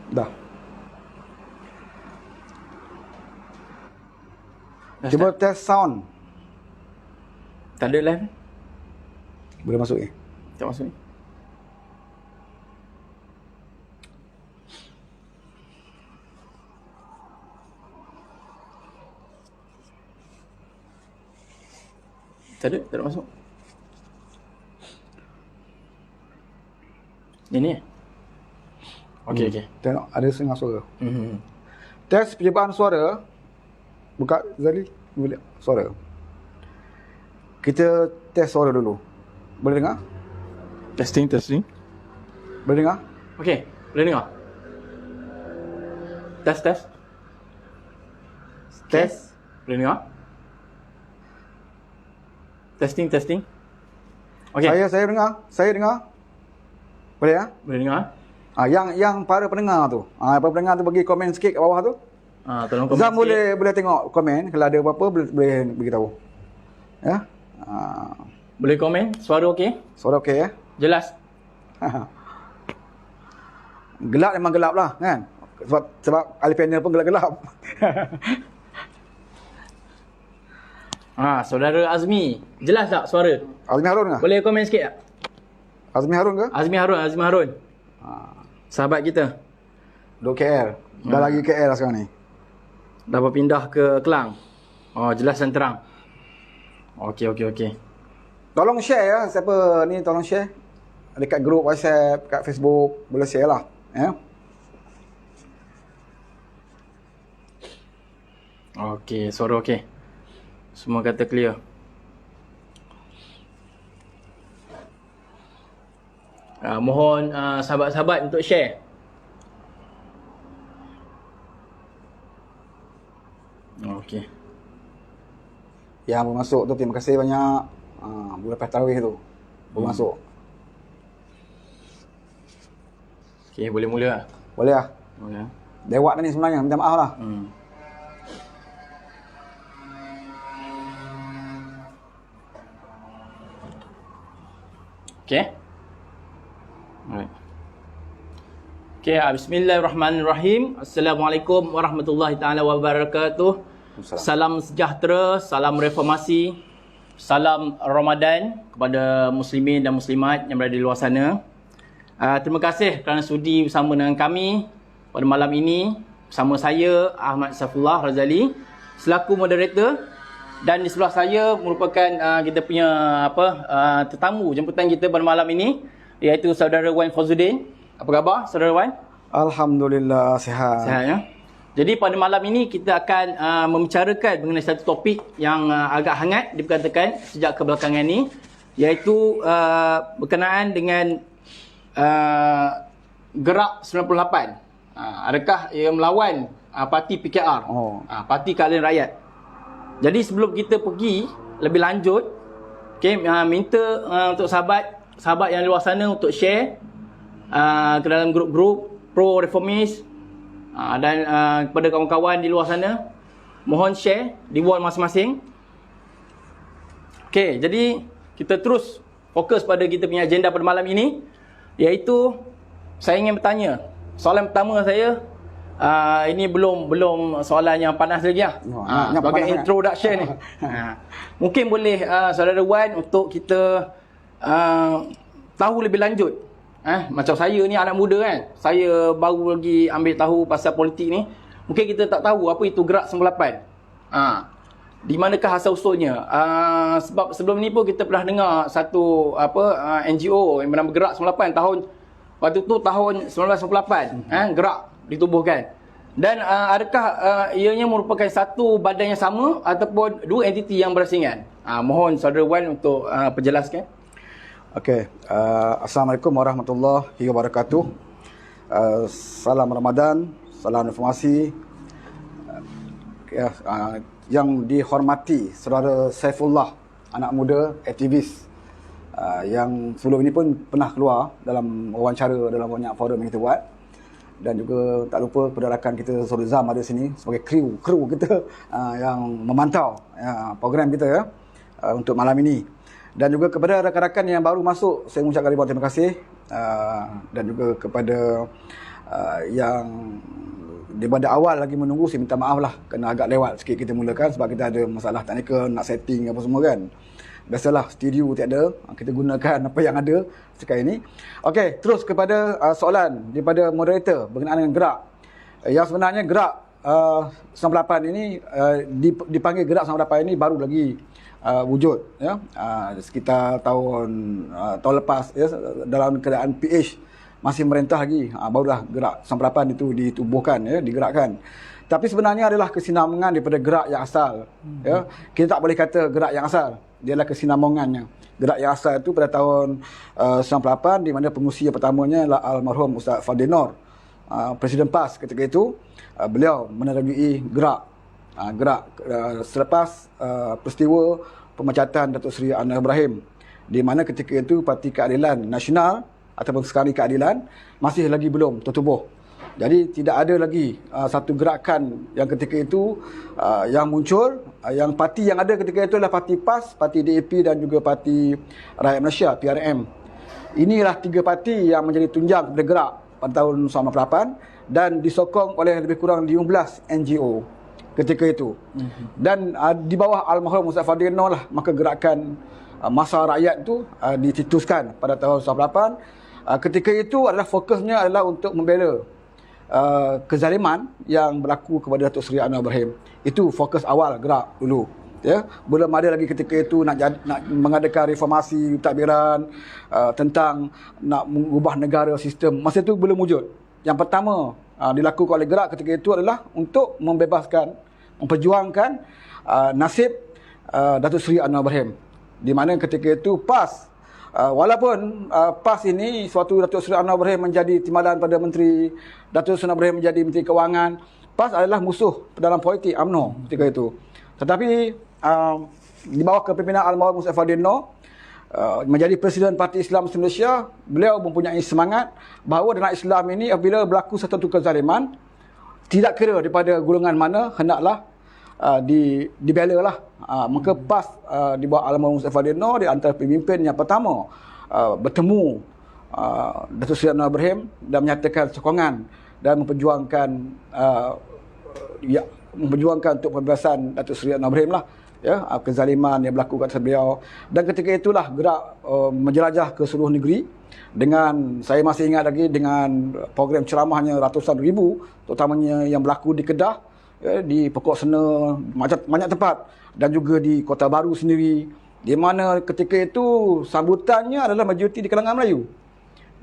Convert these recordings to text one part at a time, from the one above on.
Dah. Dah Cuba start? test sound. Tak ada live? Boleh masuk ni? Tak masuk ni? Tak ada masuk. Ini. Okey. Tengok ada setengah suara. Hmm. Test percubaan suara. Buka Zali, boleh suara. Kita test suara dulu. Boleh dengar? Testing. Boleh dengar? Okey, boleh dengar? Test. Boleh dengar? Testing. Okey. Saya dengar. Boleh ya? Boleh dengar? Yang para pendengar tu. Para pendengar tu bagi komen sikit kat bawah tu. Tolong komen Zam sikit. boleh tengok komen, kalau ada apa-apa boleh beritahu. Ya? Boleh komen? Suara okey? Suara okey ya? Jelas? Gelap memang gelap lah kan? Sebab ahli panel pun gelap-gelap. Saudara Azmi, jelas tak suara? Azmi Harun ke? Boleh komen sikit tak? Azmi Harun ke? Azmi Harun. Sahabat kita. Duk KL. Dah lagi KL lah sekarang ni. Dah berpindah ke Kelang. Jelas dan terang. Okey. Tolong share ya, siapa ni tolong share. Dekat grup WhatsApp, kat Facebook, boleh share lah. Ya. Okey, suara okey. Semua kata clear. Mohon sahabat-sahabat untuk share. Okey. Yang bermasuk tu terima kasih banyak. Bulan lepas tarawih tu bermasuk. Okey, boleh mula lah. Boleh lah. Boleh. Lewat dah ni sebenarnya, minta maaf lah. Okey. Alright. Okey, bismillahirrahmanirrahim. Assalamualaikum warahmatullahi taala wabarakatuh. Salam sejahtera, salam reformasi, salam Ramadan kepada muslimin dan muslimat yang berada di luar sana. Terima kasih kerana sudi bersama dengan kami pada malam ini bersama saya Ahmad Saifullah Razali selaku moderator, dan di sebelah saya merupakan kita punya tetamu jemputan kita pada malam ini, iaitu saudara Wan Fauzuddin. Apa khabar saudara Wan? Alhamdulillah sihat. Sihat ya. Jadi pada malam ini kita akan membicarakan mengenai satu topik yang agak hangat diperkatakan sejak kebelakangan ini, iaitu berkenaan dengan Gerak 98. Adakah ia melawan parti PKR, Parti Keadilan Rakyat. Jadi sebelum kita pergi lebih lanjut, minta untuk sahabat yang luar sana untuk share ke dalam grup-grup pro reformis, dan kepada kawan-kawan di luar sana, mohon share di wall masing-masing. Okey, jadi kita terus fokus pada kita punya agenda pada malam ini, iaitu saya ingin bertanya. Soalan pertama saya, ini belum soalan yang panas lagi lah. Sebagai introduction ni. Mungkin boleh saudara Wan untuk kita tahu lebih lanjut. Macam saya ni anak muda kan, saya baru lagi ambil tahu pasal politik ni. Mungkin kita tak tahu apa itu Gerak 98. Di manakah asal usulnya? Sebab sebelum ni pun kita pernah dengar satu NGO yang bernama Gerak 98 waktu tu tahun 1998, Gerak ditubuhkan. Dan adakah ianya merupakan satu badan yang sama ataupun dua entiti yang berasingan? Mohon saudara Wan untuk perjelaskan. Okey, Assalamualaikum warahmatullahi wabarakatuh. Salam Ramadan, salam reformasi. Yang dihormati saudara Saifullah, anak muda aktivis yang sebelum ini pun pernah keluar dalam wawancara dalam banyak forum yang kita buat, dan juga tak lupa kepada rakan kita Saudara Zam ada sini sebagai kru kita yang memantau program kita untuk malam ini. Dan juga kepada rakan-rakan yang baru masuk, saya mengucapkan ribuan terima kasih, dan juga kepada yang daripada awal lagi menunggu, saya minta maaf lah kena agak lewat sikit kita mulakan sebab kita ada masalah teknikal, nak setting apa semua kan. Biasalah studio tiada, kita gunakan apa yang ada sekarang ini. Okey, terus kepada soalan daripada moderator berkenaan dengan gerak. Yang sebenarnya gerak 98 ini dipanggil gerak 98 ini baru lagi wujud ya. Sekitar tahun lepas ya, dalam keadaan PH masih merentah lagi, barulah gerak 98 itu ditubuhkan ya, digerakkan. Tapi sebenarnya adalah kesinambungan daripada gerak yang asal ya. Kita tak boleh kata gerak yang asal, dia adalah kesinambungannya. Gerak yang asal itu pada tahun 98 di mana pengusia pertamanya adalah almarhum Ustaz Fadil Noor, Presiden PAS ketika itu. Beliau menerajui gerak selepas peristiwa pemecatan Datuk Seri Anwar Ibrahim, di mana ketika itu Parti Keadilan Nasional ataupun Sekali Keadilan masih lagi belum tertubuh. Jadi tidak ada lagi satu gerakan yang ketika itu yang muncul. Yang parti yang ada ketika itu adalah Parti PAS, Parti DAP dan juga Parti Rakyat Malaysia, PRM. Inilah tiga parti yang menjadi tunjang kepada gerak pada tahun 98 dan disokong oleh lebih kurang 15 NGO ketika itu. Dan di bawah almarhum Ustaz Fadil Noor lah, maka gerakan Masa Rakyat itu dicetuskan pada tahun 98. Ketika itu adalah fokusnya adalah untuk membela kezaliman yang berlaku kepada Datuk Seri Anwar Ibrahim. Itu fokus awal gerak dulu. Ya, belum ada lagi ketika itu nak mengadakan reformasi pentadbiran, tentang nak mengubah negara sistem. Masa itu belum wujud. Yang pertama dilakukan oleh gerak ketika itu adalah untuk membebaskan, memperjuangkan nasib Datuk Seri Anwar Ibrahim. Di mana ketika itu PAS, walaupun PAS ini suatu Datuk Seri Anwar Ibrahim menjadi timbalan pada Menteri, Datuk Seri Anwar Ibrahim menjadi Menteri Kewangan, PAS adalah musuh dalam politik UMNO ketika itu. Tetapi di bawah kepimpinan almarhum Ustaz Fadil Noor menjadi Presiden Parti Islam Malaysia, beliau mempunyai semangat bahawa dalam Islam ini apabila berlaku satu kezaliman, tidak kira daripada golongan mana, hendaklah dibela lah. Maka PAS di bawah almarhum Ustaz Fadil Noor di antara pemimpin yang pertama bertemu Datuk Seri Anwar Ibrahim dan menyatakan sokongan dan memperjuangkan untuk pembebasan Datuk Seri Anwar Ibrahim lah ya, kezaliman yang berlaku kat beliau. Dan ketika itulah gerak menjelajah ke seluruh negeri dengan, saya masih ingat lagi, dengan program ceramahnya ratusan ribu, terutamanya yang berlaku di Kedah ya, di Pokok Sena, banyak tempat, dan juga di Kota Baru sendiri, di mana ketika itu sambutannya adalah majoriti di kalangan Melayu.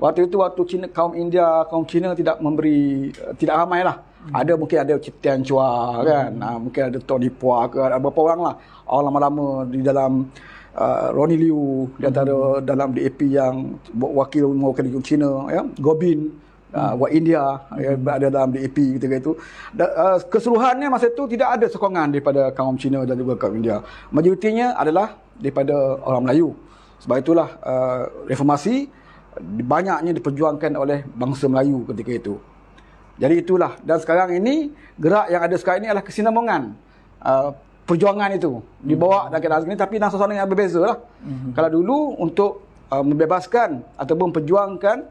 Waktu itu Cina, kaum India, kaum Cina tidak ramai lah. Mungkin ada Ciptian Chua kan, mungkin ada Tony Pua ke, ada beberapa orang lah, orang lama-lama di dalam Ronnie Liu di antara dalam DAP yang mewakili Cina ya, Gobin Wak India yang berada dalam DAP ketika itu. Keseluruhannya masa itu tidak ada sokongan daripada kaum Cina dan juga kaum India. Majoritinya adalah daripada orang Melayu. Sebab itulah reformasi banyaknya diperjuangkan oleh bangsa Melayu ketika itu. Jadi itulah, dan sekarang ini gerak yang ada sekarang ini adalah kesinambungan perjuangan itu dibawa dalam keadaan ini, tapi dalam suasana yang berbeza lah. Kalau dulu untuk membebaskan ataupun perjuangkan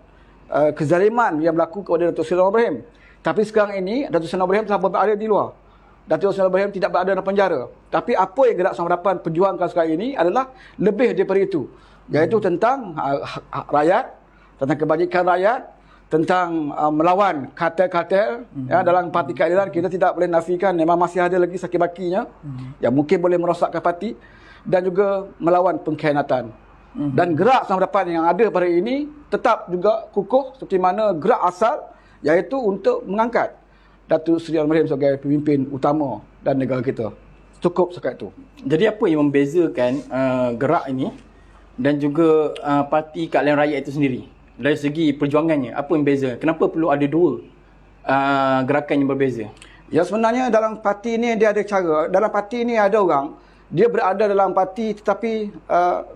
kezaliman yang berlaku kepada Datuk Seri Anwar Ibrahim, tapi sekarang ini Datuk Seri Anwar Ibrahim telah berada di luar. Datuk Seri Anwar Ibrahim tidak berada dalam penjara. Tapi apa yang gerak 98 perjuangkan sekarang ini adalah lebih daripada itu, iaitu tentang rakyat, tentang kebajikan rakyat, tentang melawan kartel-kartel ya, dalam Parti Keadilan. Kita tidak boleh nafikan memang masih ada lagi sakit-bakinya yang mungkin boleh merosakkan parti, dan juga melawan pengkhianatan. Dan gerak 98 yang ada pada ini tetap juga kukuh seperti mana gerak asal, iaitu untuk mengangkat Datuk Seri Anwar Ibrahim sebagai pemimpin utama dan negara kita. Cukup sekat itu. Jadi apa yang membezakan gerak ini dan juga Parti Keadilan Rakyat itu sendiri? Dari segi perjuangannya, apa yang beza? Kenapa perlu ada dua gerakan yang berbeza? Ya, sebenarnya dalam parti ini dia ada cara. Dalam parti ini ada orang, dia berada dalam parti tetapi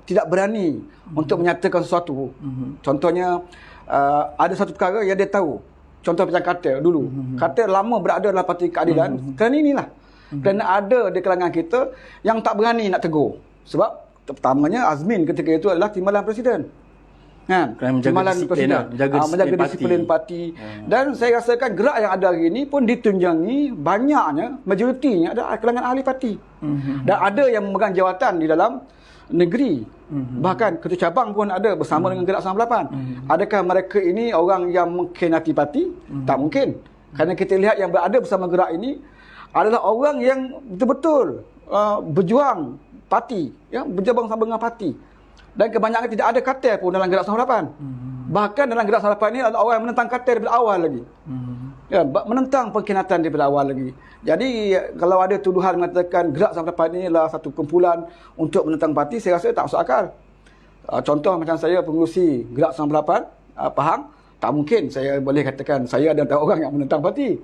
tidak berani untuk menyatakan sesuatu. Contohnya, ada satu perkara yang dia tahu. Contoh macam kartel dulu. Kartel lama berada dalam Parti Keadilan. Kerana inilah. Kerana ada di kalangan kita yang tak berani nak tegur. Sebab pertamanya Azmin ketika itu adalah timbalan Presiden. Kan? Kerana menjaga Timbalan disiplin presiden. lah, menjaga Menjaga disiplin disiplin parti. Dan saya rasakan gerak yang ada hari ini pun ditunjangi banyaknya, majoritinya adalah kalangan ahli parti. Dan ada yang memegang jawatan di dalam negeri. Bahkan ketua cabang pun ada bersama dengan Gerak 98. Adakah mereka ini orang yang mengkhianati parti? Tak mungkin. Kerana kita lihat yang berada bersama gerak ini adalah orang yang betul-betul berjuang parti, ya, berjuang sama dengan parti. Dan kebanyakan tidak ada kartel pun dalam Gerak 98. Bahkan dalam Gerak 98 ini ada orang yang menentang kartel daripada awal lagi. Ya, menentang pengkhianatan daripada awal lagi. Jadi kalau ada tuduhan mengatakan Gerak 98 ini adalah satu kumpulan untuk menentang parti, saya rasa tak masuk akal. Contoh macam saya pengurusi Gerak 98 Pahang, tak mungkin saya boleh katakan saya adalah orang yang menentang parti.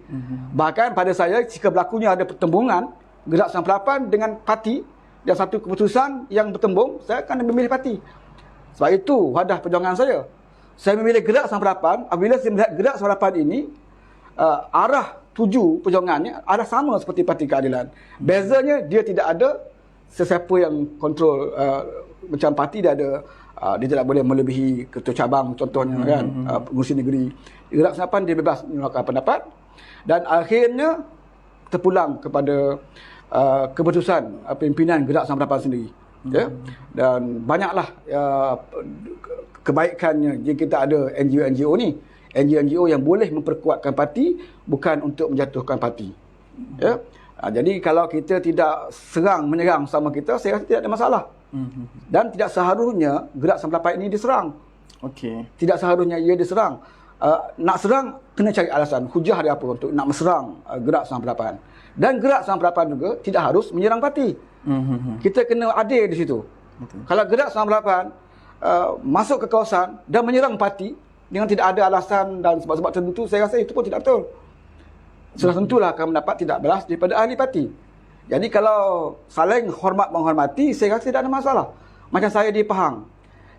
Bahkan pada saya jika berlakunya ada pertembungan Gerak 98 dengan parti dan satu keputusan yang bertembung, saya akan memilih parti. Sebab itu wadah perjuangan saya. Saya memilih Gerak 98 apabila saya melihat Gerak 98 ini arah tuju perjuangannya arah sama seperti Parti Keadilan. Bezanya dia tidak ada sesiapa yang kontrol macam parti dia ada dia tidak boleh melebihi ketua cabang contohnya kan, pengurusi negeri. Gerak 98 dia bebas mengeluarkan pendapat dan akhirnya terpulang kepada keputusan pimpinan Gerak 98 sendiri. Ya. Dan banyaklah kebaikannya jika kita ada NGO-NGO ni. NGO-NGO yang boleh memperkuatkan parti bukan untuk menjatuhkan parti. Ya. Jadi kalau kita tidak menyerang sama kita, saya rasa tidak ada masalah. Dan tidak seharusnya Gerak 98 ini diserang. Okey. Tidak seharusnya ia diserang. Nak serang kena cari alasan. Hujah dia apa untuk nak serang Gerak 98. Dan Gerak 98 juga tidak harus menyerang parti. Kita kena adil di situ. Kalau Gerak 98 masuk ke kawasan dan menyerang parti dengan tidak ada alasan dan sebab-sebab tertentu, saya rasa itu pun tidak betul. Sudah tentulah akan mendapat tidak balas daripada ahli parti. Jadi kalau saling hormat-menghormati, saya rasa tidak ada masalah. Macam saya di Pahang.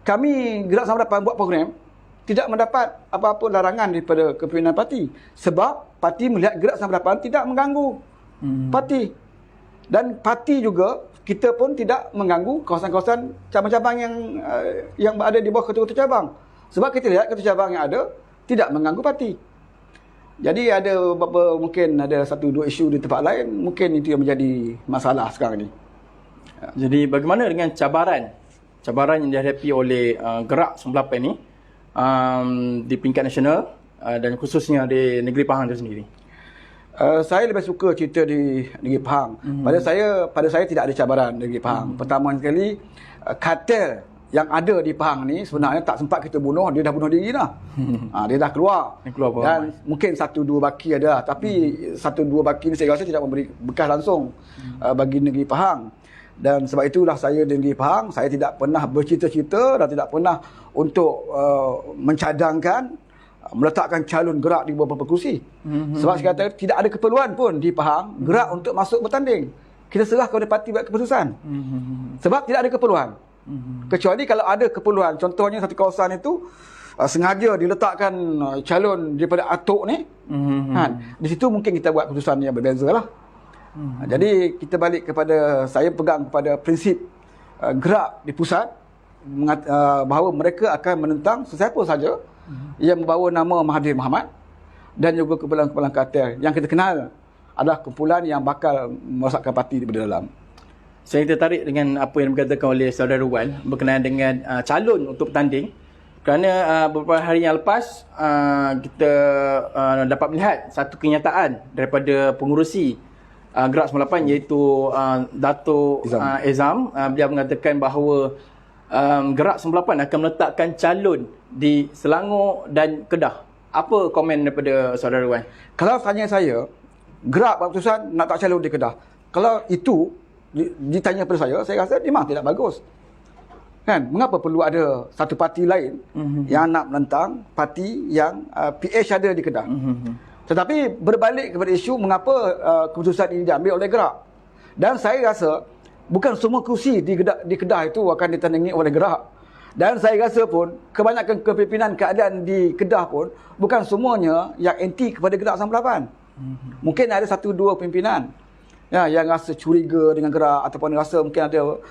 Kami Gerak 98 buat program, tidak mendapat apa-apa larangan daripada kepimpinan parti. Sebab parti melihat Gerak 98 tidak mengganggu parti. Dan parti juga, kita pun tidak mengganggu kawasan-kawasan cabang-cabang yang berada di bawah ketua-ketua cabang. Sebab kita lihat ketua cabang yang ada tidak mengganggu parti. Jadi ada mungkin ada satu dua isu di tempat lain, mungkin itu yang menjadi masalah sekarang ni. Jadi bagaimana dengan cabaran yang dihadapi oleh Gerak 98 ni di peringkat nasional dan khususnya di negeri Pahang itu sendiri? Saya lebih suka cerita di negeri Pahang. Pada saya tidak ada cabaran di negeri Pahang. Pertama sekali, kartel yang ada di Pahang ni sebenarnya tak sempat kita bunuh, dia dah bunuh diri dah. Dia dah keluar. Dan mungkin satu dua baki ada, tapi satu dua baki ni saya rasa tidak memberi bekas langsung bagi negeri Pahang. Dan sebab itulah saya di negeri Pahang, saya tidak pernah bercita-cita dan tidak pernah untuk mencadangkan meletakkan calon Gerak di beberapa kerusi. Sebab saya kata tidak ada keperluan pun di Pahang Gerak untuk masuk bertanding. Kita serah kepada parti buat keputusan. Sebab tidak ada keperluan. Kecuali kalau ada keperluan, contohnya satu kawasan itu sengaja diletakkan calon daripada atuk ni, di situ mungkin kita buat keputusan yang berbeza lah. Jadi kita balik kepada, saya pegang kepada prinsip Gerak di pusat, bahawa mereka akan menentang sesiapa saja yang membawa nama Mahathir Mohamad dan juga kumpulan-kumpulan kartel yang kita kenal adalah kumpulan yang bakal merosakkan parti daripada dalam. Saya tertarik dengan apa yang dikatakan oleh saudara Wan berkenaan dengan calon untuk bertanding. Kerana beberapa hari yang lepas kita dapat melihat satu kenyataan daripada pengurusi Gerak 98 iaitu Dato' Ezam. Dia mengatakan bahawa Gerak 98 akan meletakkan calon di Selangor dan Kedah. Apa komen daripada saudara Wan? Kalau tanya saya, Gerak buat keputusan nak tak calon di Kedah. Kalau itu ditanya pada saya rasa memang tidak bagus. Kan? Mengapa perlu ada satu parti lain yang nak menentang parti yang PH ada di Kedah? Tetapi berbalik kepada isu mengapa keputusan ini diambil oleh Gerak. Dan saya rasa bukan semua kerusi di Kedah itu akan ditandingi oleh Gerak. Dan saya rasa pun kebanyakan kepimpinan keadaan di Kedah pun bukan semuanya yang anti kepada Gerak 98. Mungkin ada satu dua pimpinan yang rasa curiga dengan Gerak ataupun rasa mungkin ada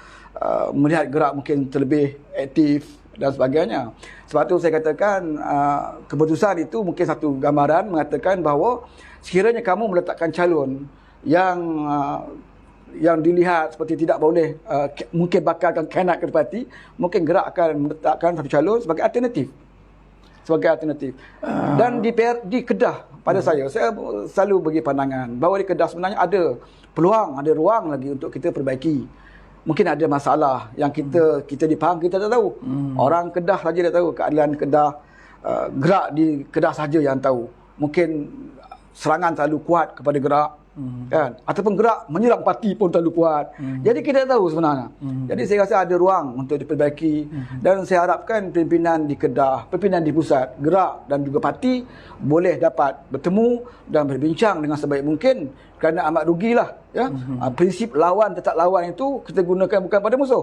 melihat Gerak mungkin terlebih aktif dan sebagainya. Sebab tu saya katakan keputusan itu mungkin satu gambaran mengatakan bahawa sekiranya kamu meletakkan calon yang dilihat seperti tidak boleh mungkin bakalkan kanat ke parti, mungkin Gerak akan meletakkan satu calon sebagai alternatif. Dan di Kedah pada saya selalu bagi pandangan bahawa di Kedah sebenarnya ada peluang, ada ruang lagi untuk kita perbaiki. Mungkin ada masalah yang kita di Pahang kita tak tahu. Orang Kedah saja tak tahu keadilan Kedah. Gerak di Kedah saja yang tahu. Mungkin serangan terlalu kuat kepada Gerak. Kan? Ataupun Gerak menyerang parti pun terlalu kuat. Jadi kita tahu sebenarnya. Jadi saya rasa ada ruang untuk diperbaiki. Dan saya harapkan pimpinan di Kedah, pimpinan di pusat, Gerak dan juga parti boleh dapat bertemu dan berbincang dengan sebaik mungkin. Kerana amat rugilah, ya. Prinsip lawan tetap lawan itu kita gunakan bukan pada musuh.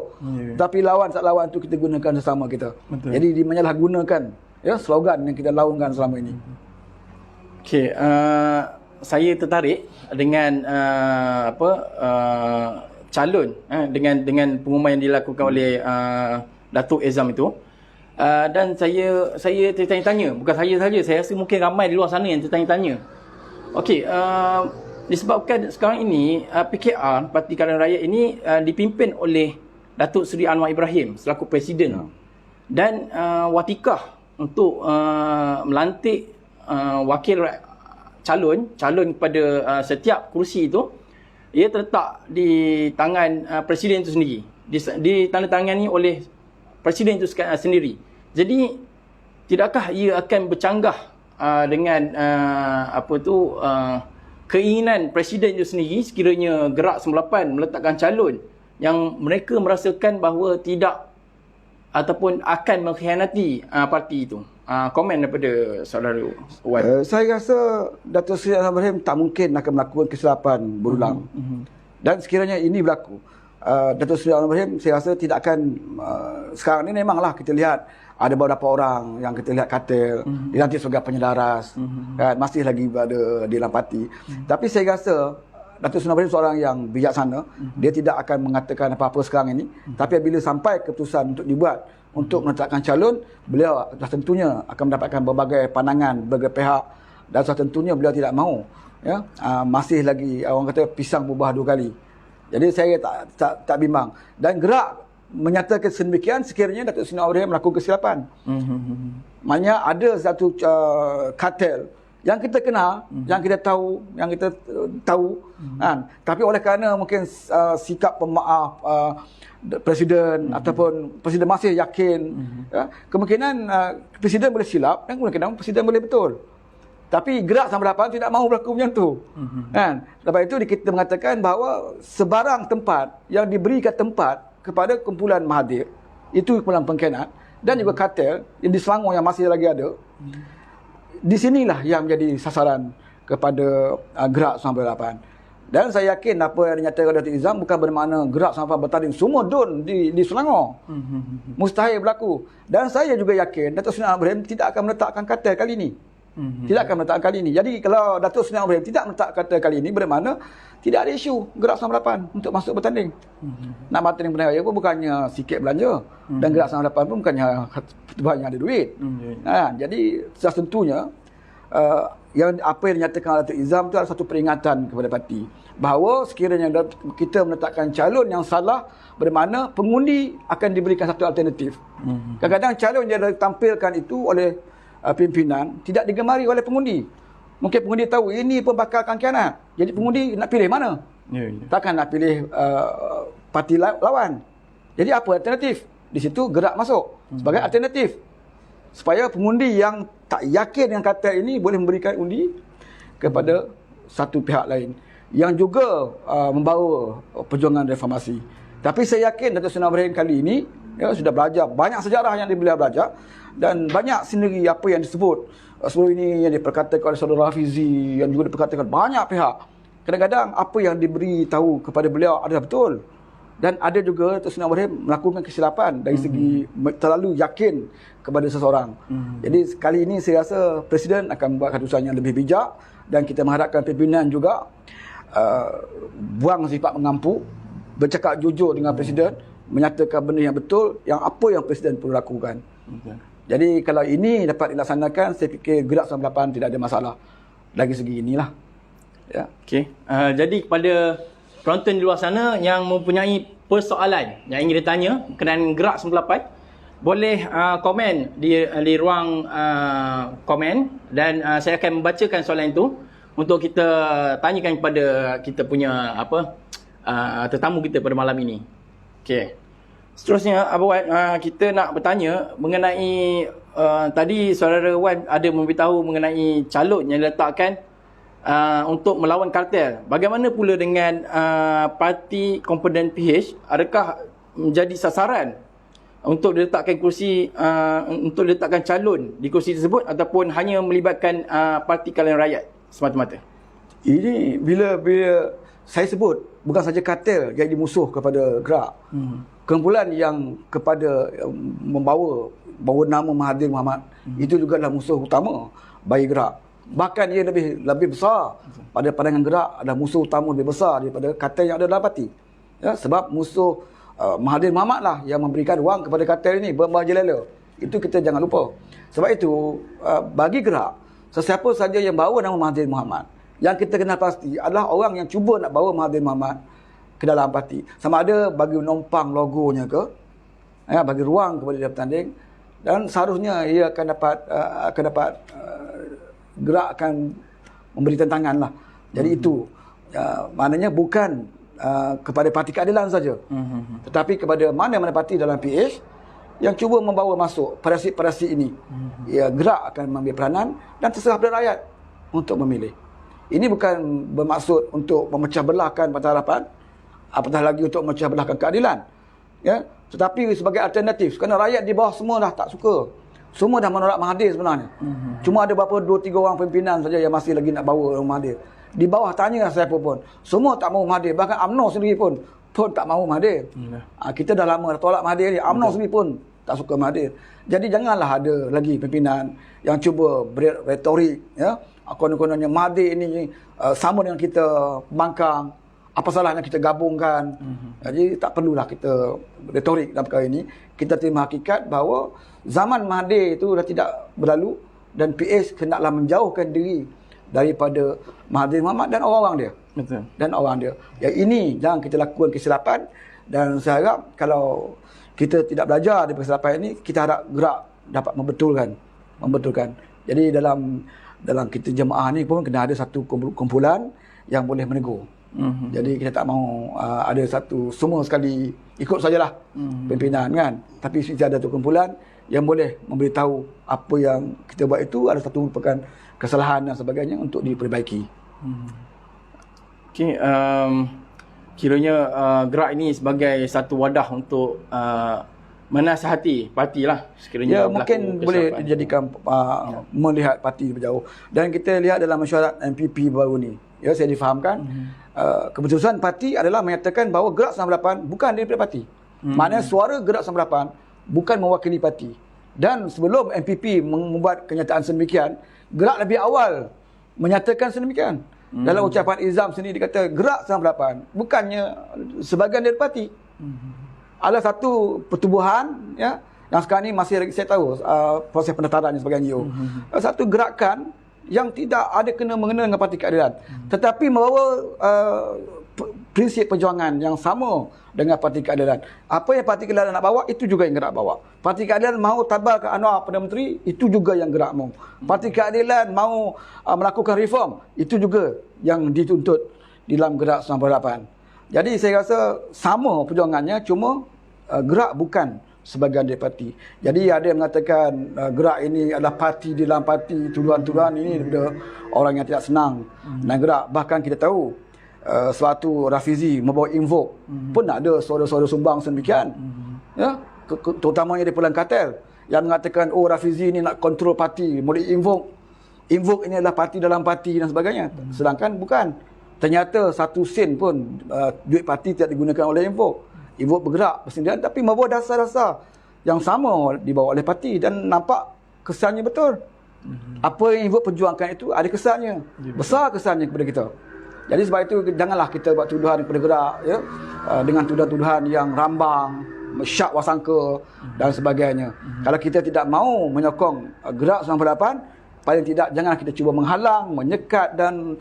Tapi lawan tak lawan itu kita gunakan sesama kita. Betul. Jadi menyalahgunakan, ya, slogan yang kita laungkan selama ini. Okey, saya tertarik dengan calon dengan pengumuman yang dilakukan oleh Datuk Ezam itu. Dan saya tertanya-tanya, bukan saya saja, saya rasa mungkin ramai di luar sana yang tertanya-tanya. Okey, disebabkan sekarang ini PKR, Parti Keadilan Rakyat ini dipimpin oleh Datuk Seri Anwar Ibrahim selaku presiden. Dan watikah untuk melantik wakil calon kepada setiap kursi itu, ia terletak di tangan presiden itu sendiri, ditandatangani oleh presiden itu sendiri. Jadi tidakkah ia akan bercanggah dengan keinginan presiden itu sendiri sekiranya Gerak 98 meletakkan calon yang mereka merasakan bahawa tidak ataupun akan mengkhianati parti itu? Komen daripada saudara Wan. Saya rasa Datuk Seri Anwar Ibrahim tak mungkin akan melakukan kesilapan berulang. Dan sekiranya ini berlaku, Datuk Seri Anwar Ibrahim saya rasa tidak akan sekarang ni memanglah kita lihat ada beberapa orang yang kita lihat katil dilantik sebagai penyedaras, kan, masih lagi berada di dalam parti. Tapi saya rasa Datuk Seri Anwar Ibrahim seorang yang bijaksana, dia tidak akan mengatakan apa-apa sekarang ini, tapi apabila sampai keputusan untuk dibuat untuk menetapkan calon, beliau dah tentunya akan mendapatkan berbagai pandangan, berbagai pihak, dan sudah tentunya beliau tidak mahu, ya, masih lagi orang kata pisang berbuah dua kali. Jadi saya tak bimbang. Dan Gerak menyatakan sedemikian sekiranya Datuk Seri Anwar Ibrahim melakukan kesilapan. Maknanya ada satu kartel yang kita kenal, yang kita tahu, kan. Tapi oleh kerana mungkin sikap pemaaf presiden ataupun presiden masih yakin, ya, kemungkinan presiden boleh silap dan kemungkinan presiden boleh betul. Tapi Gerak 98 tidak mahu berlaku macam tu. Kan? Sebab itu kita mengatakan bahawa sebarang tempat yang diberikan tempat kepada kumpulan Mahathir, itu kumpulan pengkhianat dan juga kartel yang di Selangor yang masih lagi ada. Di sinilah yang menjadi sasaran kepada Gerak 98. Dan saya yakin apa yang dinyatakan Datuk Izam bukan bermakna Gerak sampai bertanding semua dun di Selangor. Mustahil berlaku. Dan saya juga yakin Datuk Seri Anwar Ibrahim tidak akan meletakkan kartel kali ini. Tidak akan meletakkan kali ini. Jadi kalau Datuk Seri Anwar Ibrahim tidak meletakkan kartel kali ini, bermakna tidak ada isu Gerak 98 untuk masuk bertanding. Nak bertanding Pilihan Raya pun bukannya sikit belanja. Dan Gerak 98 pun bukannya banyak ada duit. Jadi sudah tentunya apa yang dinyatakan oleh Datuk Izam itu adalah satu peringatan kepada parti bahawa sekiranya kita menetapkan calon yang salah, bermakna pengundi akan diberikan satu alternatif. Kadang-kadang calon yang ditampilkan itu oleh pimpinan tidak digemari oleh pengundi. Mungkin pengundi tahu ini pembakalkan khianat, jadi pengundi nak pilih mana? Takkan nak pilih parti lawan. Jadi apa alternatif? Di situ Gerak masuk sebagai alternatif supaya pengundi yang tak yakin dengan kartel ini boleh memberikan undi kepada satu pihak lain yang juga membawa perjuangan reformasi. Tapi saya yakin Datuk Seri Anwar Ibrahim kali ini sudah belajar banyak sejarah yang beliau belajar dan banyak sendiri apa yang disebut sebelum ini yang diperkatakan oleh saudara Hafizi, yang juga diperkatakan banyak pihak. Kadang-kadang apa yang diberi tahu kepada beliau adalah betul. Dan ada juga Datuk Seri Anwar Ibrahim melakukan kesilapan dari segi terlalu yakin kepada seseorang. Jadi kali ini saya rasa Presiden akan membuat keputusan yang lebih bijak dan kita mengharapkan pimpinan juga buang sifat mengampu, bercakap jujur dengan Presiden menyatakan benda yang betul, yang apa yang Presiden perlu lakukan. Okay. Jadi kalau ini dapat dilaksanakan, saya fikir Gerak 98 tidak ada masalah dari segi inilah. Ya. Okey. Jadi kepada penonton di luar sana yang mempunyai persoalan yang ingin ditanya berkenaan Gerak 98, boleh komen di ruang komen dan saya akan membacakan soalan itu untuk kita tanyakan kepada kita punya tetamu kita pada malam ini. Okey. Seterusnya Abang Wan, kita nak bertanya mengenai tadi saudara Wan ada memberitahu mengenai calon yang diletakkan untuk melawan kartel. Bagaimana pula dengan parti komponen PH? Adakah menjadi sasaran untuk diletakkan kursi untuk diletakkan calon di kursi tersebut ataupun hanya melibatkan parti kalangan rakyat semata-mata? Ini bila saya sebut bukan saja kartel jadi musuh kepada Gerak. Kumpulan yang kepada bawa nama Mahathir Mohamad itu juga adalah musuh utama bagi Gerak. Bahkan ia lebih besar pada pandangan Gerak, ada musuh utama lebih besar daripada kartel yang ada dalam parti. Ya, sebab musuh Mahathir Mohamad lah yang memberikan wang kepada kartel ini bermerajalela. Itu kita jangan lupa. Sebab itu bagi Gerak, sesiapa saja yang bawa nama Mahathir Mohamad, yang kita kenal pasti adalah orang yang cuba nak bawa Mahathir Mohamad ke dalam parti. Sama ada bagi menumpang logonya ke, bagi ruang kepada dia bertanding, dan seharusnya ia akan dapat Gerak akan memberi tentangan lah. Jadi itu maknanya bukan kepada parti keadilan saja, tetapi kepada mana-mana parti dalam PH yang cuba membawa masuk parasi-parasi ini. Ya, Gerak akan mengambil peranan dan terserah pada rakyat untuk memilih. Ini bukan bermaksud untuk memecah belahkan Parti Harapan, apatah lagi untuk memecah belahkan keadilan. Ya, tetapi sebagai alternatif, kerana rakyat di bawah semua dah tak suka. Semua dah menolak Mahathir sebenarnya. Cuma ada berapa 2-3 orang pimpinan saja yang masih lagi nak bawa Mahathir. Di bawah tanya siapa pun, semua tak mahu Mahathir. Bahkan UMNO sendiri pun tak mahu Mahathir. Kita dah lama tolak Mahathir ni. UMNO sendiri pun tak suka Mahathir. Jadi janganlah ada lagi pimpinan yang cuba berretorik, ya, konon-kononnya Mahathir ini sama dengan kita pembangkang, apa salahnya kita gabungkan. Jadi tak perlulah kita retorik dalam perkara ini. Kita terima hakikat bahawa zaman Mahathir itu dah tidak berlalu dan PH hendaklah menjauhkan diri daripada Mahathir Mohamad dan orang-orang dia. Betul. Dan orang dia. Yang ini jangan kita lakukan kesilapan, dan saya harap kalau kita tidak belajar dari kesilapan ini, kita harap Gerak dapat membetulkan. Jadi dalam kita jemaah ni pun kena ada satu kumpulan yang boleh menegur. Jadi kita tak mahu ada satu semua sekali ikut sajalah pimpinan kan. Tapi kita ada satu kumpulan yang boleh memberitahu apa yang kita buat itu ada satu merupakan kesalahan dan sebagainya untuk diperbaiki. Okey, kiranya Gerak ini sebagai satu wadah untuk menasihati parti lah sekiranya ya, mungkin boleh dijadikan melihat parti berjauh. Dan kita lihat dalam mesyuarat MPP baru ni, ya, saya difahamkan keputusan parti adalah menyatakan bahawa Gerak 98 bukan daripada parti. Maknanya suara Gerak 98 bukan mewakili parti. Dan sebelum MPP membuat kenyataan sedemikian, Gerak lebih awal menyatakan sedemikian. Dalam ucapan Izam sendiri dia kata Gerak 98 bukannya sebahagian dari parti. Ada satu pertubuhan, ya, yang sekarang ni masih lagi saya tahu proses pendaftaran sebagai NGO. Satu gerakan yang tidak ada kena-mengena dengan Parti Keadilan, tetapi membawa prinsip perjuangan yang sama dengan Parti Keadilan. Apa yang Parti Keadilan nak bawa, itu juga yang Gerak bawa. Parti Keadilan mahu tabalkan Anwar Perdana Menteri, itu juga yang Gerak mahu. Parti Keadilan mahu melakukan reform, itu juga yang dituntut di dalam Gerak 98. Jadi saya rasa sama perjuangannya, cuma Gerak bukan sebahagian dari parti. Jadi ada yang mengatakan Gerak ini adalah parti di dalam parti, tuduhan-tuduhan ini daripada orang yang tidak senang dengan Gerak. Bahkan kita tahu suatu Rafizi membawa Invoke pun ada suara-suara sumbang sedemikian, ya, terutamanya di Pulang Kartel yang mengatakan Rafizi ini nak kontrol parti, boleh Invoke ini adalah parti dalam parti dan sebagainya. Sedangkan bukan. Ternyata satu sen pun duit parti tidak digunakan oleh Invoke bergerak bersendirian, tapi membawa dasar-dasar yang sama dibawa oleh parti dan nampak kesannya betul. Apa yang Invoke perjuangkan itu ada kesannya, besar kesannya kepada kita. Jadi sebab itu janganlah kita buat tuduhan kepada Gerak, ya, dengan tuduhan-tuduhan yang rambang, syak wasangka dan sebagainya. Kalau kita tidak mahu menyokong gerak 98, paling tidak jangan kita cuba menghalang, menyekat dan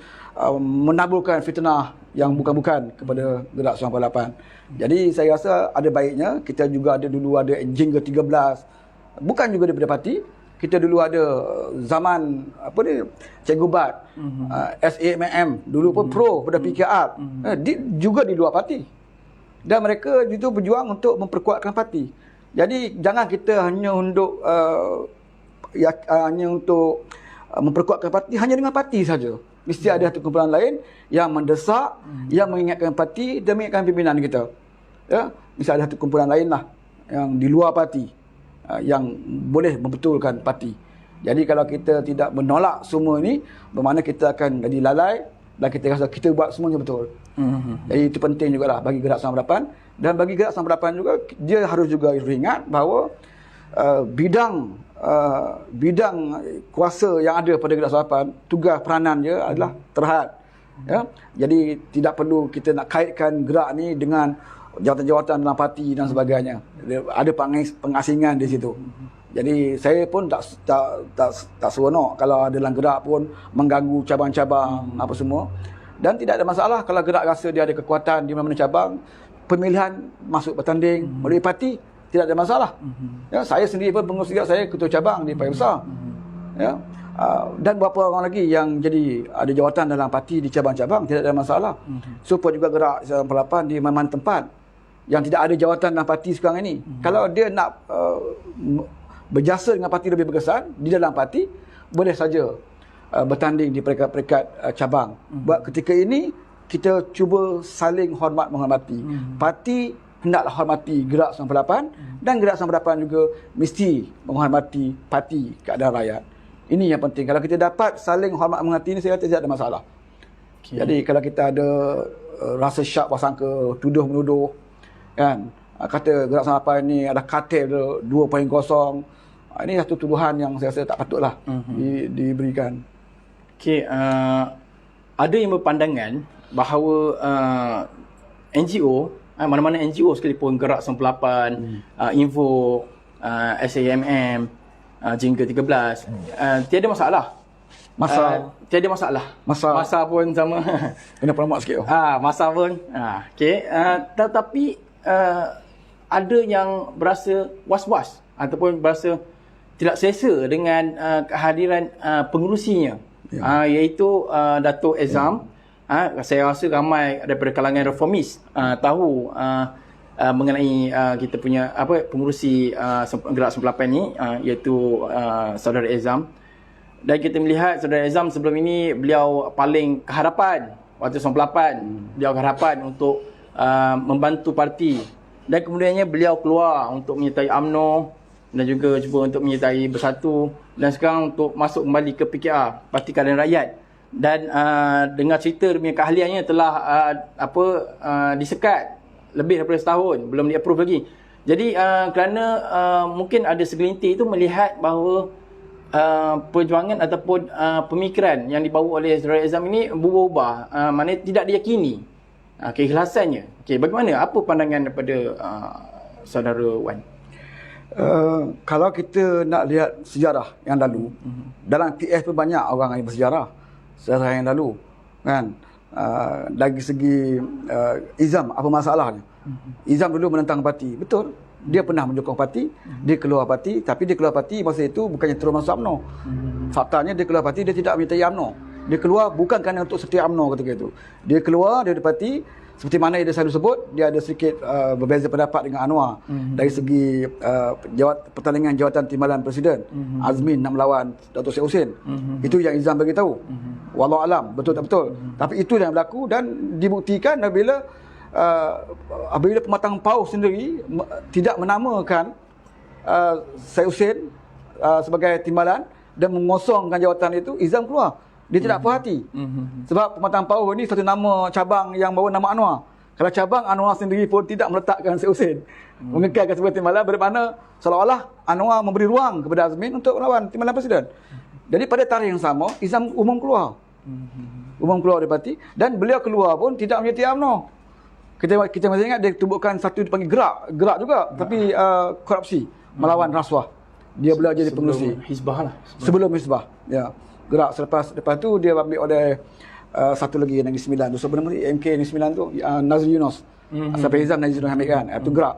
menaburkan fitnah yang bukan-bukan kepada gerak 98. Jadi saya rasa ada baiknya kita juga dulu ada Jingga 13, bukan juga daripada parti. Kita dulu ada zaman Cikgu Bat, SAMM, dulu pun pro pada PKR, juga di luar parti. Dan mereka itu berjuang untuk memperkuatkan parti. Jadi jangan kita hanya untuk memperkuatkan parti hanya dengan parti saja. Mesti ada satu kumpulan lain yang mendesak, yang mengingatkan parti dan mengingatkan pimpinan kita. Ya, mesti ada satu kumpulan lain lah yang di luar parti yang boleh membetulkan parti. Jadi kalau kita tidak menolak semua ini, bermakna kita akan jadi lalai dan kita rasa kita buat semuanya betul. Jadi itu penting jugalah bagi gerak 98. Dan bagi gerak 98 juga, dia harus juga ingat bahawa bidang kuasa yang ada pada gerak 98, tugas peranan dia adalah terhad. Ya? Jadi tidak perlu kita nak kaitkan gerak ni dengan jawatan-jawatan dalam parti dan sebagainya. Ada pengasingan di situ. Jadi saya pun tak seronok kalau ada dalam gerak pun mengganggu cabang-cabang apa semua. Dan tidak ada masalah kalau gerak rasa dia ada kekuatan di mana-mana cabang, pemilihan masuk bertanding melalui parti, tidak ada masalah. Ya, saya sendiri pun pengurus gerak, saya ketua cabang di Parti Besar. Ya. Dan beberapa orang lagi yang jadi ada jawatan dalam parti di cabang-cabang, tidak ada masalah. Supaya juga gerak 98 di mana-mana tempat yang tidak ada jawatan dalam parti sekarang ini. Kalau dia nak berjasa dengan parti lebih berkesan di dalam parti, boleh saja bertanding di peringkat-peringkat cabang. Buat ketika ini kita cuba saling hormat menghormati. Parti hendaklah hormati gerak 98 dan gerak 98 juga mesti menghormati parti keadaan rakyat. Ini yang penting. Kalau kita dapat saling hormat menghormati ini, saya rasa tidak ada masalah. Jadi kalau kita ada rasa syak wasangka, tuduh menuduh, kan, kata gerak 98 ini ada kartel 2.0, ini satu tuduhan yang saya rasa tak patutlah diberikan. Okey, ada yang berpandangan bahawa NGO, mana-mana NGO sekalipun, Gerak 98, Info, SAMM, Jingga 13, tiada masalah. Tiada masalah. Masa pun sama. Kena promote sikit. Masa pun. Okey, tetapi ada yang berasa was-was ataupun berasa tidak selesa dengan kehadiran pengerusinya, iaitu Dato' Ezam. Saya rasa ramai daripada kalangan reformis tahu mengenai kita punya pengurusi Gerak 98 ni, iaitu Saudara Ezam. Dan kita melihat Saudara Ezam sebelum ini beliau paling kehadapan waktu 98, beliau kehadapan untuk membantu parti, dan kemudiannya beliau keluar untuk menyertai UMNO dan juga cuba untuk menyertai Bersatu, dan sekarang untuk masuk kembali ke PKR, Parti Keadilan Rakyat. Dan dengar cerita dia punya keahliannya telah disekat lebih daripada setahun, belum di-approve lagi. Jadi kerana mungkin ada segelintir itu melihat bahawa perjuangan ataupun pemikiran yang dibawa oleh Saudara Ezam ini berubah, maknanya tidak diyakini keikhlasannya. Okey, bagaimana? Apa pandangan daripada Saudara Wan? Kalau kita nak lihat sejarah yang lalu, dalam TS pun banyak orang yang bersejarah sejarah yang lalu, kan. Dari segi Izam, apa masalahnya? Izam dulu menentang parti, betul. Dia pernah menyokong parti, dia keluar parti, tapi dia keluar parti masa itu bukannya terus masuk UMNO. Faktanya dia keluar parti, dia tidak menyertai UMNO. Dia keluar bukan kerana untuk setia UMNO ketika itu. Dia keluar dari parti, seperti mana yang dia selalu sebut, dia ada sedikit berbeza pendapat dengan Anwar dari segi pertandingan jawatan timbalan Presiden. Azmin nak melawan Dato' Syed Hussein. Itu yang Izam bagi tahu. Wallahu alam, betul tak betul. Tapi itu yang berlaku dan dibuktikan apabila Pematang Pauh sendiri tidak menamakan Syed Hussein sebagai timbalan dan mengosongkan jawatan itu, Izam keluar. Dia tidak puas hati. Sebab Pematang Pauh ni satu nama cabang yang bawa nama Anwar. Kalau cabang Anwar sendiri pun tidak meletakkan Syed Hussein, mengekalkan sebagai timbalan, bermakna seolah-olah Anwar memberi ruang kepada Azmin untuk melawan timbalan Presiden. Jadi pada tarikh yang sama, Izam umum keluar. Umum keluar dari parti, dan beliau keluar pun tidak menyertai UMNO. kita masih ingat dia tubuhkan satu dipanggil gerak juga, tapi korupsi, melawan rasuah. Dia beliau jadi pengerusi. Hizbah lah. Sebelum Hizbah. Ya. Gerak lepas tu dia ambil oleh satu lagi Negeri Sembilan tu. Sebenarnya MK Negeri Sembilan tu Nazri Yunus. Sampai Hizam Nazri Yunus ambil kan. Itu gerak.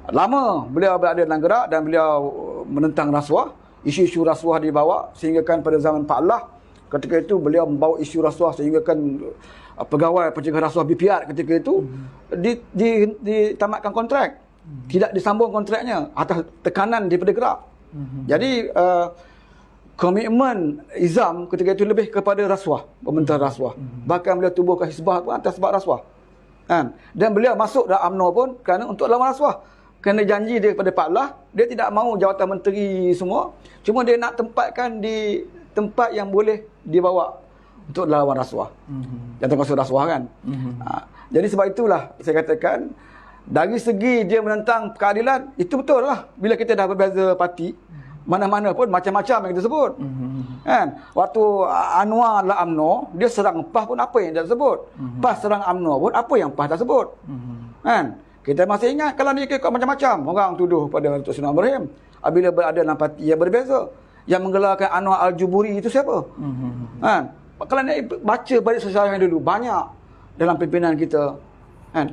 Lama beliau berada dalam gerak dan beliau menentang rasuah. Isu-isu rasuah dibawa sehingga kan pada zaman Pak Allah ketika itu beliau membawa isu rasuah sehingga kan pegawai pencegah rasuah BPR ketika itu ditamatkan kontrak. Tidak disambung kontraknya atas tekanan daripada gerak. Jadi komitmen Izam ketika itu lebih kepada rasuah, pemerintahan rasuah. Bahkan beliau tubuhkan Hizbah pun atas sebab rasuah. Kan? Dan beliau masuk dalam UMNO pun kerana untuk lawan rasuah. Kerana janji dia kepada Pak Allah, dia tidak mahu jawatan menteri semua. Cuma dia nak tempatkan di tempat yang boleh dibawa untuk lawan rasuah. Yang termasuk rasuah kan. Jadi sebab itulah saya katakan, dari segi dia menentang keadilan, itu betul lah. Bila kita dah berbeza parti, mana-mana pun macam-macam yang kita sebut. Kan? Waktu Anwar adalah UMNO, dia serang PAS pun apa yang dia sebut. PAS serang UMNO pun apa yang PAS dah sebut. Kan? Kita masih ingat kalau dia ikut macam-macam. Orang tuduh pada Datuk Seri Anwar Ibrahim. Bila berada dalam parti yang berbeza. Yang menggelarkan Anwar Al-Juburi itu siapa? Kan? Kalau nak baca balik sejarah yang dulu, banyak dalam pimpinan kita.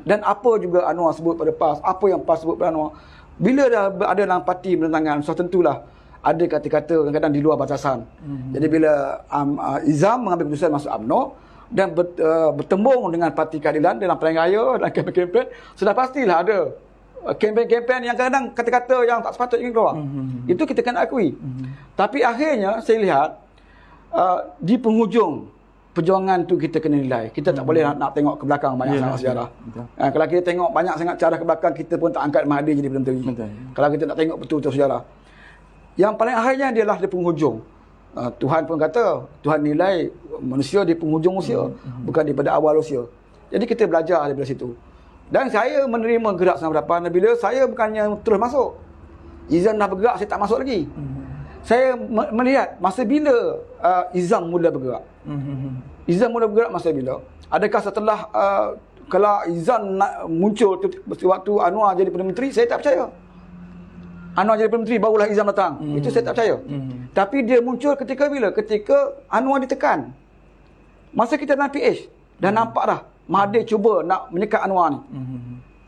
Dan apa juga Anwar sebut pada PAS, apa yang PAS sebut pada Anwar. Bila dah ada dalam parti penerangan, so tentulah ada kata-kata kadang-kadang di luar batasan. Jadi bila Izam mengambil keputusan masuk UMNO dan bertembung dengan Parti Keadilan dalam pilihan raya dan kempen-kempen, sudah pastilah ada kempen-kempen yang kadang-kadang kata-kata yang tak sepatutnya keluar. Itu kita kena akui. Tapi akhirnya saya lihat di penghujung perjuangan tu kita kena nilai. Kita tak boleh nak tengok ke belakang banyak sangat sejarah. Kalau kita tengok banyak sangat cara ke belakang, kita pun tak angkat Mahathir jadi Perdana Menteri. Kalau kita nak tengok betul-betul sejarah. Yang paling akhirnya dialah di penghujung. Tuhan pun kata, Tuhan nilai manusia di penghujung usia, bukan daripada awal usia. Jadi kita belajar daripada situ. Dan saya menerima gerak Sama Harapan bila saya bukannya terus masuk. Izam dah bergerak, saya tak masuk lagi. Saya melihat masa bila Izam mula bergerak. Izam mula bergerak masa bila? Adakah setelah kalau Izam muncul waktu Anwar jadi Perdana Menteri, saya tak percaya. Anwar jadi Perdana Menteri barulah Izam datang. Itu saya tak percaya. Tapi dia muncul ketika bila? Ketika Anwar ditekan. Masa kita dalam PH dah nampak dah Mahathir cuba nak menyekat Anwar ni.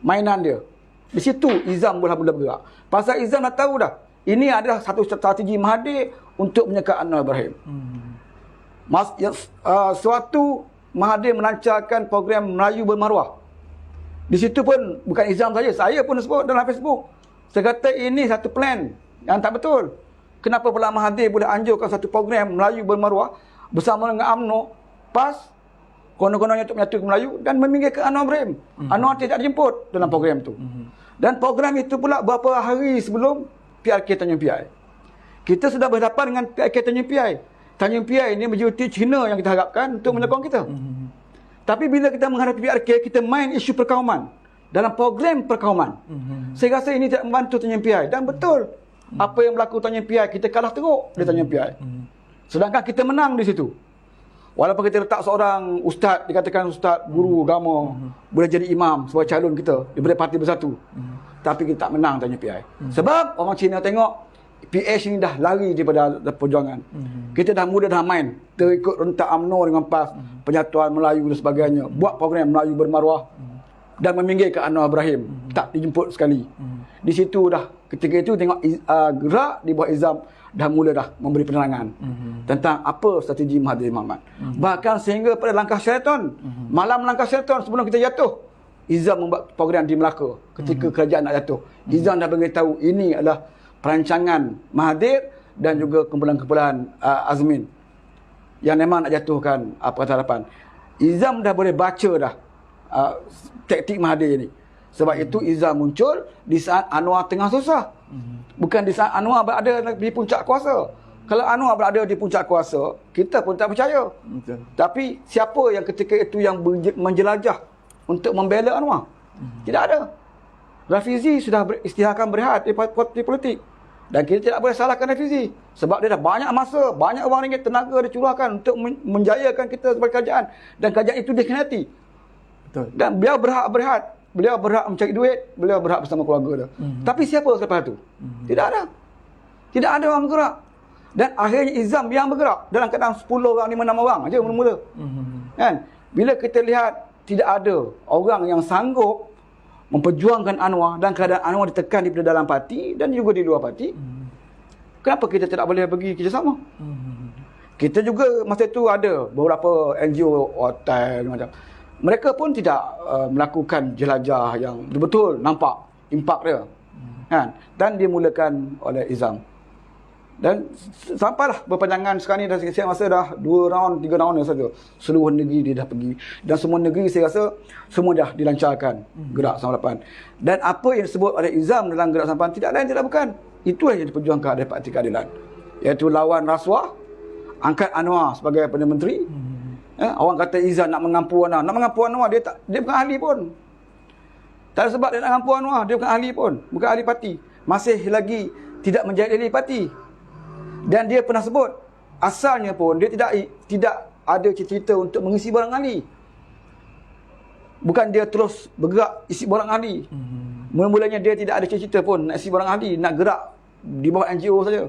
Mainan dia. Di situ Izam mula bergerak. Pasal Izam dah tahu dah ini adalah satu strategi Mahathir untuk menyekat Anwar Ibrahim. Suatu Mahathir melancarkan program Melayu Bermaruah. Di situ pun bukan Izam saja, saya pun sebut dalam Facebook. Saya kata ini satu plan yang tak betul. Kenapa pula Mahathir boleh anjurkan satu program Melayu Bermaruah bersama dengan UMNO, PAS, konon-kononnya untuk menyatukan Melayu dan meminggirkan Anwar Ibrahim. Anwar tidak dijemput dalam program itu. Dan program itu pula beberapa hari sebelum PRK Tanjung Piai. Kita sudah berhadapan dengan PRK Tanjung Piai. Tanjung Piai ini menjadi Cina yang kita harapkan untuk menyokong kita. Tapi bila kita menghadapi PRK, kita main isu perkauman dalam program perkauman. Saya rasa ini tidak membantu Tanjung Piai. Dan betul apa yang berlaku Tanjung Piai, kita kalah teruk di Tanjung Piai. Sedangkan kita menang di situ. Walaupun kita letak seorang ustaz, dikatakan ustaz, guru agama, boleh jadi imam sebagai calon kita daripada Parti Bersatu. Tapi kita tak menang Tanjung Piai. Sebab orang Cina tengok PH ni dah lari daripada perjuangan. Kita dah muda dah main terikut rentak UMNO dengan PAS, penyatuan Melayu dan sebagainya, buat program Melayu Bermaruah dan meminggirkan Anwar Ibrahim. Tak dijemput sekali. Di situ dah ketika itu tengok gerak di bawah Izam dah mula dah memberi penerangan tentang apa strategi Mahathir Mohamad. Bahkan sehingga pada langkah Sheraton, malam langkah Sheraton sebelum kita jatuh, Izam membuat program di Melaka ketika kerajaan nak jatuh. Izam dah beritahu ini adalah perancangan Mahathir dan juga kumpulan-kumpulan Azmin yang memang nak jatuhkan Pakatan Harapan. Izam dah boleh baca dah taktik Mahathir ni. Sebab itu Izam muncul di saat Anwar tengah susah. Bukan di saat Anwar berada di puncak kuasa. Kalau Anwar berada di puncak kuasa, kita pun tak percaya. Tapi siapa yang ketika itu yang menjelajah untuk membela Anwar? Tidak ada. Rafizi sudah berisytiharkan berehat di parti politik. Dan kita tidak boleh salahkan Rafizi. Sebab dia dah banyak masa, banyak wang ringgit, tenaga dicurahkan untuk menjayakan kita sebagai kerajaan. Dan kerajaan itu dikhianati. Betul. Dan beliau berhak berehat, beliau berhak mencari duit, beliau berhak bersama keluarga dia. Tapi siapa selepas itu? Tidak ada. Tidak ada orang bergerak. Dan akhirnya Izam yang bergerak dalam keadaan 10 orang, 5-6 orang aja mula-mula. Kan? Bila kita lihat tidak ada orang yang sanggup memperjuangkan Anwar dan keadaan Anwar ditekan di dalam parti dan juga di luar parti, kenapa kita tidak boleh pergi kerjasama? Kita juga masa itu ada beberapa NGO, hotel macam. Mereka pun tidak melakukan jelajah yang betul-betul nampak impak dia. Kan? Dan dimulakan oleh Izam. Dan sampailah berpanjangan sekarang ni, dah saya rasa dah 2 round 3 round saja seluruh negeri dia dah pergi, dan semua negeri saya rasa semua dah dilancarkan gerak 98. Dan apa yang disebut oleh Izam dalam gerak 98 tidak lain tidak bukan, itu yang diperjuangkan oleh Parti Keadilan, iaitu lawan rasuah, angkat Anwar sebagai Perdana Menteri. Orang kata Izam nak mengampu Anwar, dia bukan ahli pun. Tak ada sebab dia nak mengampu Anwar, dia bukan ahli pun, bukan ahli parti, masih lagi tidak menjadi ahli parti. Dan dia pernah sebut, asalnya pun dia tidak ada cita-cita untuk mengisi borang ahli. Bukan dia terus bergerak isi borang ahli. Mula-mulanya dia tidak ada cita-cita pun nak isi borang ahli, nak gerak di bawah NGO saja.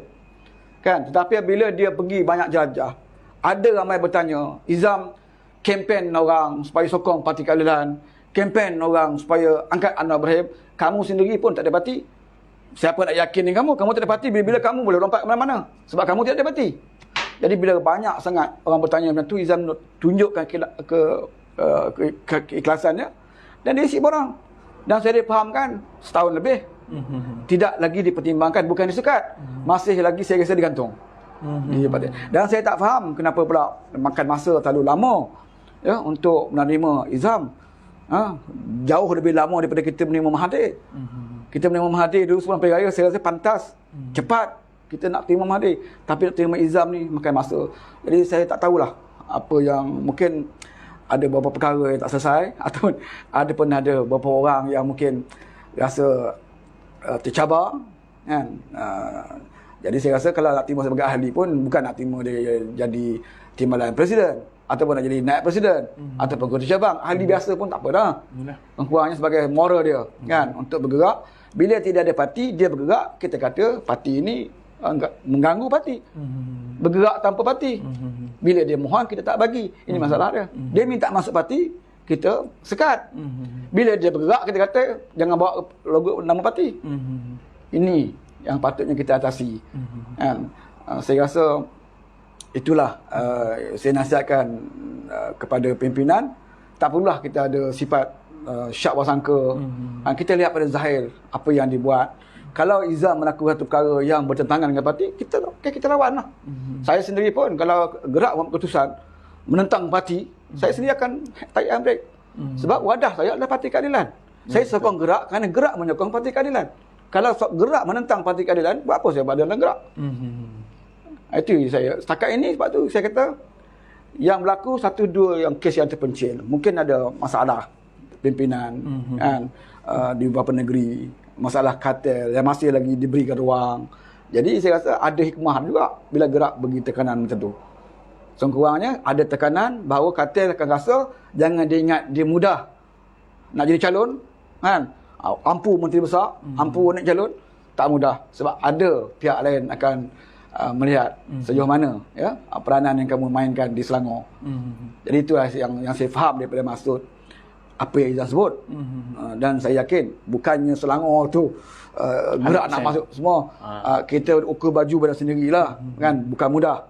Kan? Tetapi bila dia pergi banyak jelajah, ada ramai bertanya, Izam kempen orang supaya sokong Parti Keadilan, kempen orang supaya angkat Anwar Ibrahim, kamu sendiri pun tak ada parti. Siapa nak yakin dengan kamu? Kamu tak ada parti. Bila kamu boleh lompat ke mana-mana? Sebab kamu tidak ada parti. Jadi bila banyak sangat orang bertanya macam tu, Izam tunjukkan keikhlasannya dan dia isi borang. Dan saya difahamkan setahun lebih. Tidak lagi dipertimbangkan, bukan disekat. Masih lagi saya rasa digantung. Dan saya tak faham kenapa pula makan masa terlalu lama ya untuk menerima Izam. Jauh lebih lama daripada kita menerima Mahathir. Kita menerima Mahathir dulu sebelum Pilihan Raya, saya rasa pantas, cepat kita nak terima Mahathir. Tapi nak terima Izam ni makan masa. Jadi saya tak tahulah apa yang, mungkin ada beberapa perkara yang tak selesai, ataupun ada beberapa orang yang mungkin rasa tercabar kan. Jadi saya rasa kalau nak terima sebagai ahli pun bukan nak terima dia jadi timbalan presiden, ataupun nak jadi naib presiden, ataupun ketua cabang. Ahli biasa pun tak apa dah. Kurangnya sebagai moral dia kan untuk bergerak. Bila tidak ada parti, dia bergerak, kita kata parti ini mengganggu parti. Bergerak tanpa parti. Bila dia mohon, kita tak bagi. Ini masalah dia. Dia minta masuk parti, kita sekat. Bila dia bergerak, kita kata jangan bawa logo nama parti. Ini yang patutnya kita atasi. Kan? Saya rasa itulah saya nasihatkan kepada pimpinan, tak perlulah kita ada sifat syak wasangka. Kita lihat pada zahir apa yang dibuat. Kalau Izam melakukan satu perkara yang bertentangan dengan parti, kita lawan lah. Saya sendiri pun kalau gerak buat keputusan menentang parti, saya sendiri akan tarik handbrake. Sebab wadah saya adalah Parti Keadilan. Saya sokong gerak kerana gerak menyokong Parti Keadilan. Kalau gerak menentang Parti Keadilan, buat apa saya berada dalam gerak? Itu saya setakat ini. Sebab tu saya kata yang berlaku 1-2 yang kes yang terpencil, mungkin ada masalah pimpinan kan, di beberapa negeri, masalah kartel yang masih lagi diberikan ruang. Jadi saya rasa ada hikmah juga bila gerak bagi tekanan macam tu. Sekurang-kurangnya ada tekanan bahawa kartel akan rasa jangan dia ingat dia mudah nak jadi calon kan, ampu menteri besar, ampu nak calon, tak mudah. Sebab ada pihak lain akan melihat sejauh mana ya peranan yang kamu mainkan di Selangor. Jadi itulah yang saya faham daripada maksud apa yang Izam sebut. Dan saya yakin bukannya Selangor tu gerak nak masuk semua. Kita ukur baju pada sendirilah kan, bukan mudah.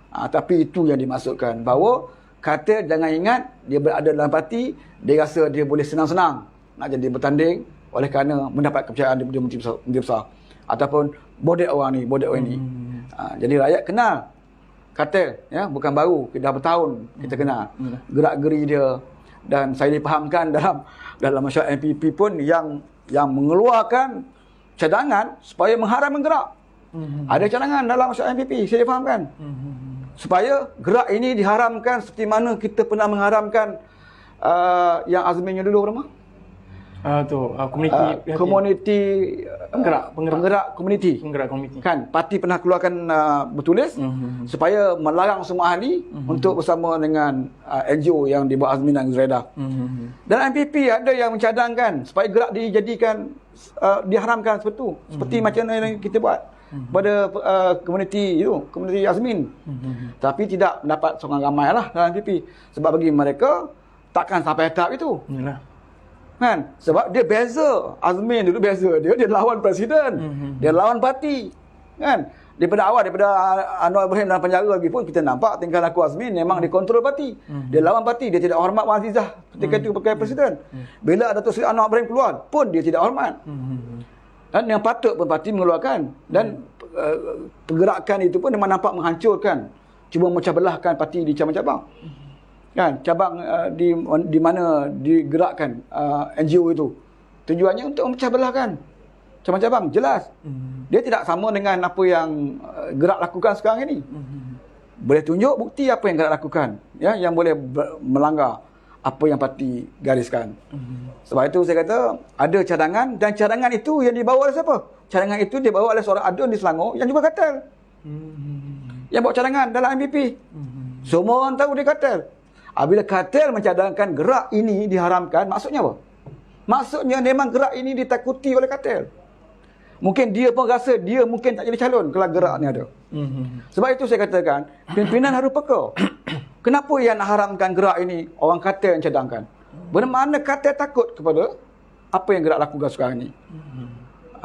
Tapi itu yang dimaksudkan, bahawa kata jangan ingat dia berada dalam parti, dia rasa dia boleh senang-senang nak jadi bertanding oleh kerana mendapat kepercayaan daripada menteri besar ataupun bodek orang ni, bodek orang ni. Jadi rakyat kenal kartel ya, bukan baru, dah bertahun kita kenal gerak-geri dia. Dan saya dipahamkan dalam masyarakat MPP pun yang mengeluarkan cadangan supaya mengharam menggerak. Ada cadangan dalam masyarakat MPP, saya dipahamkan. Supaya gerak ini diharamkan seperti mana kita pernah mengharamkan yang Azminnya dulu, nama Komuniti penggerak komuniti. Kan parti pernah keluarkan bertulis supaya melarang semua ahli untuk bersama dengan NGO yang di bawah Azmin dan Zuraida. Dan MPP ada yang mencadangkan supaya gerak dijadikan diharamkan seperti itu. Seperti macam yang kita buat pada komuniti Azmin. Tapi tidak mendapat sokongan ramai lah dalam MPP. Sebab bagi mereka takkan sampai tahap itu. Kan? Sebab dia beza. Azmin dulu beza. Dia lawan presiden. Dia lawan parti. Kan? Daripada Anwar Ibrahim dalam penjara lagi pun kita nampak tingkah laku Azmin memang dikontrol parti. Dia lawan parti. Dia tidak hormat Wan Azizah ketika itu pakai presiden. Bila Datuk Seri Anwar Ibrahim keluar pun dia tidak hormat. Dan yang patut pun parti mengeluarkan. Dan pergerakan itu pun memang nampak menghancurkan. Cuba memecah belahkan parti di cabang-cabang. Kan, cabang di mana digerakkan NGO itu. Tujuannya untuk memecah belahkan cabang-cabang, jelas. Dia tidak sama dengan apa yang gerak lakukan sekarang ini. Boleh tunjuk bukti apa yang gerak lakukan, ya, yang boleh melanggar apa yang parti gariskan. Sebab itu saya kata ada cadangan, dan cadangan itu yang dibawa oleh siapa? Cadangan itu dibawa oleh seorang adun di Selangor yang juga kartel. Yang bawa cadangan dalam MPP. Semua orang tahu dia kartel. Bila kartel mencadangkan gerak ini diharamkan, maksudnya apa? Maksudnya memang gerak ini ditakuti oleh kartel. Mungkin dia pun rasa dia mungkin tak jadi calon kalau gerak ni ada. Sebab itu saya katakan, pimpinan harus peka. Kenapa yang nak haramkan gerak ini orang kartel yang cadangkan? Bagaimana kartel takut kepada apa yang gerak lakukan sekarang ini?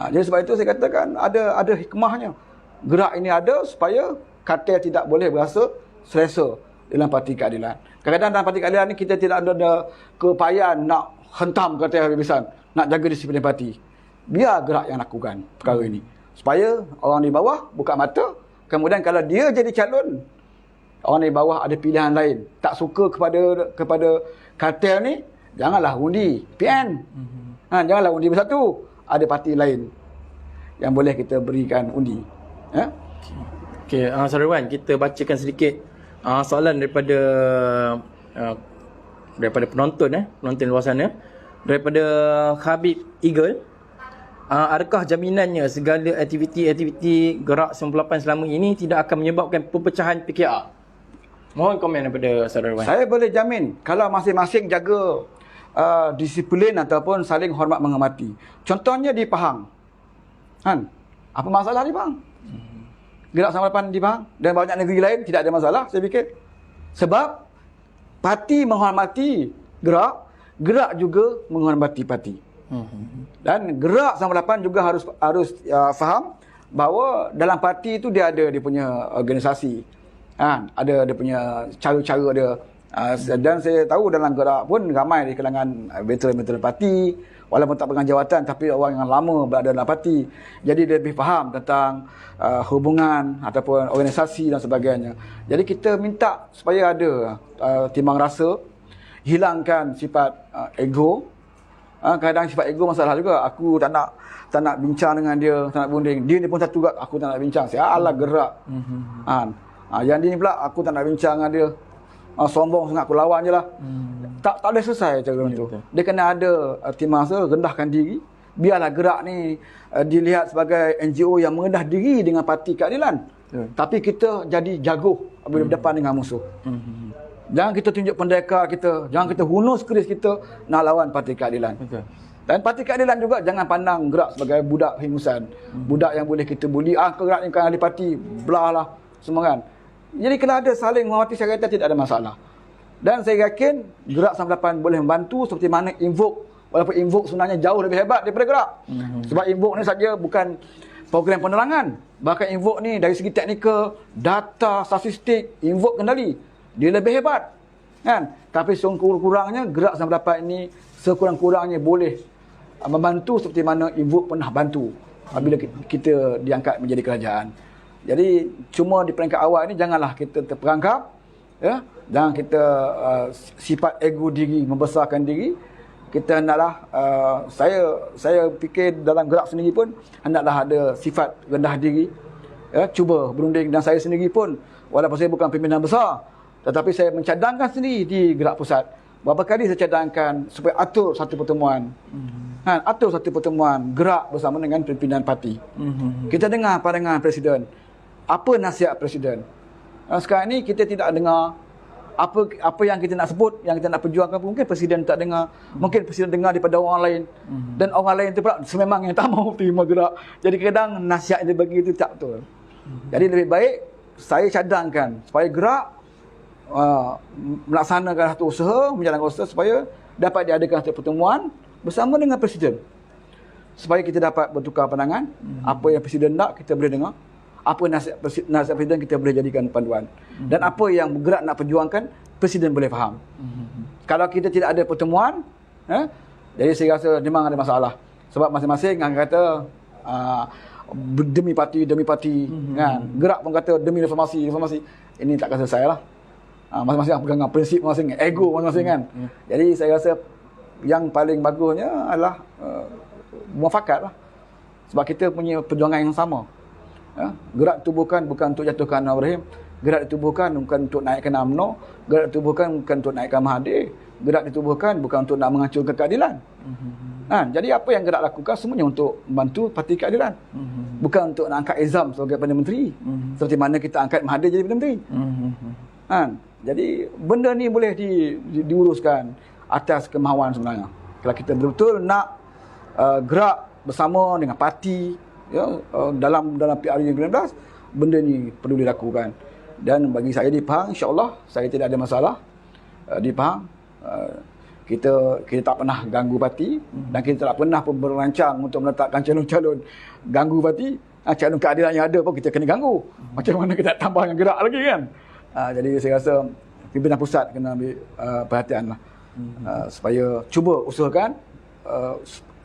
Jadi sebab itu saya katakan ada hikmahnya. Gerak ini ada supaya kartel tidak boleh berasa selesa dalam parti keadilan. Kadang-kadang dalam parti keadilan ni kita tidak ada keupayaan nak hentam kartel habis-habisan, nak jaga disiplin parti. Biar gerak yang lakukan perkara ini. Supaya orang di bawah buka mata, kemudian kalau dia jadi calon, orang di bawah ada pilihan lain. Tak suka kepada kartel ni, janganlah undi PN. Janganlah undi bersatu. Ada parti lain yang boleh kita berikan undi. Ya? Okey, Saudara Wan, kita bacakan sedikit soalan daripada penonton penonton luar sana, daripada Habib Eagle. Adakah jaminannya segala aktiviti gerak 98 selama ini tidak akan menyebabkan perpecahan PKR? Mohon komen daripada Saudara Wan. Saya boleh jamin kalau masing-masing jaga disiplin ataupun saling hormat menghormati. Contohnya di Pahang. Kan? Apa masalah di Pahang? Gerak 98 di Pahang dan banyak negeri lain tidak ada masalah, saya fikir. Sebab parti menghormati gerak juga menghormati parti. Dan gerak 98 juga harus faham bahawa dalam parti itu dia ada dia punya organisasi. Ada dia punya cara-cara dia. Dan saya tahu dalam gerak pun ramai di kalangan veteran-veteran parti, walaupun tak pegang jawatan tapi orang yang lama berada dalam parti. Jadi dia lebih faham tentang hubungan ataupun organisasi dan sebagainya. Jadi kita minta supaya ada timbang rasa, hilangkan sifat ego. Kadang sifat ego masalah juga. Aku tak nak bincang dengan dia, tak nak bunding. Dia ni pun satu juga, aku tak nak bincang. Sialah gerak. Yang dia ni pula aku tak nak bincang dengan dia. Sombong sangat, aku lawan je lah. Tak boleh selesai cara macam tu. Dia kena ada timbang rasa, rendahkan diri. Biarlah gerak ni dilihat sebagai NGO yang merendah diri dengan parti keadilan. Tapi kita jadi jago bila berdepan dengan musuh. Jangan kita tunjuk pendekar kita, jangan kita hunus keris kita nak lawan parti keadilan. Dan parti keadilan juga jangan pandang gerak sebagai budak hingusan. Budak yang boleh kita buli, gerak ni kan ahli parti, belah lah semua kan. Jadi kalau ada saling menghormati, saya kata tidak ada masalah. Dan saya yakin gerak 98 boleh membantu seperti mana Invoke. Walaupun Invoke sebenarnya jauh lebih hebat daripada gerak. Sebab Invoke ni saja bukan program penerangan. Bahkan Invoke ni dari segi teknikal, data, statistik, Invoke kendali. Dia lebih hebat. Kan? Tapi sekurang-kurangnya gerak 98 ini sekurang-kurangnya boleh membantu seperti mana Invoke pernah bantu apabila kita diangkat menjadi kerajaan. Jadi cuma di peringkat awal ini janganlah kita terperangkap, ya. Jangan kita sifat ego diri, membesarkan diri. Kita hendaklah saya fikir dalam gerak sendiri pun hendaklah ada sifat rendah diri, ya, cuba berunding. Dan saya sendiri pun walaupun saya bukan pimpinan besar, tetapi saya mencadangkan sendiri di gerak pusat. Berapa kali saya cadangkan supaya atur satu pertemuan Atur satu pertemuan gerak bersama dengan pimpinan parti. Kita dengar pandangan Presiden. Apa nasihat Presiden? Sekarang ni kita tidak dengar apa yang kita nak sebut, yang kita nak perjuangkan, mungkin Presiden tak dengar. Mungkin Presiden dengar daripada orang lain. Dan orang lain tu pula sememangnya tak mau terima gerak. Jadi kadang nasihat yang dia bagi itu tak betul. Jadi lebih baik saya cadangkan supaya gerak melaksanakan satu usaha, menjalankan usaha supaya dapat diadakan satu pertemuan bersama dengan Presiden. Supaya kita dapat bertukar pandangan. Apa yang Presiden nak, kita boleh dengar. Apa nasihat Presiden, kita boleh jadikan panduan. Dan apa yang bergerak nak perjuangkan, Presiden boleh faham. Kalau kita tidak ada pertemuan, jadi saya rasa memang ada masalah. Sebab masing-masing akan kata demi parti, kan. Gerak pun kata demi reformasi. Ini takkan selesai lah. Masing-masing pegang prinsip masing-masing, ego masing-masing kan. Jadi saya rasa yang paling bagusnya adalah muafakat lah. Sebab kita punya perjuangan yang sama. Gerak ditubuhkan bukan untuk jatuhkan Anwar Ibrahim. Gerak ditubuhkan bukan untuk naikkan UMNO. Gerak ditubuhkan bukan untuk naikkan Mahathir. Gerak ditubuhkan bukan untuk nak menghancurkan keadilan. Jadi apa yang gerak lakukan semuanya untuk membantu parti keadilan. Bukan untuk nak angkat Izam sebagai Perdana Menteri. Seperti mana kita angkat Mahathir jadi Perdana Menteri. Jadi benda ni boleh diuruskan atas kemahuan sebenarnya. Kalau kita betul-betul nak gerak bersama dengan parti dalam PRU 19, benda ni perlu dilakukan. Dan bagi saya di Pahang, insya-Allah saya tidak ada masalah di Pahang. Kita tak pernah ganggu parti dan kita tak pernah pun berancang untuk meletakkan calon-calon ganggu parti. Calon keadilan yang ada pun kita kena ganggu. Macam mana kita tambah dengan gerak lagi kan? Jadi saya rasa pimpinan pusat kena ambil perhatian lah. Supaya cuba usahakan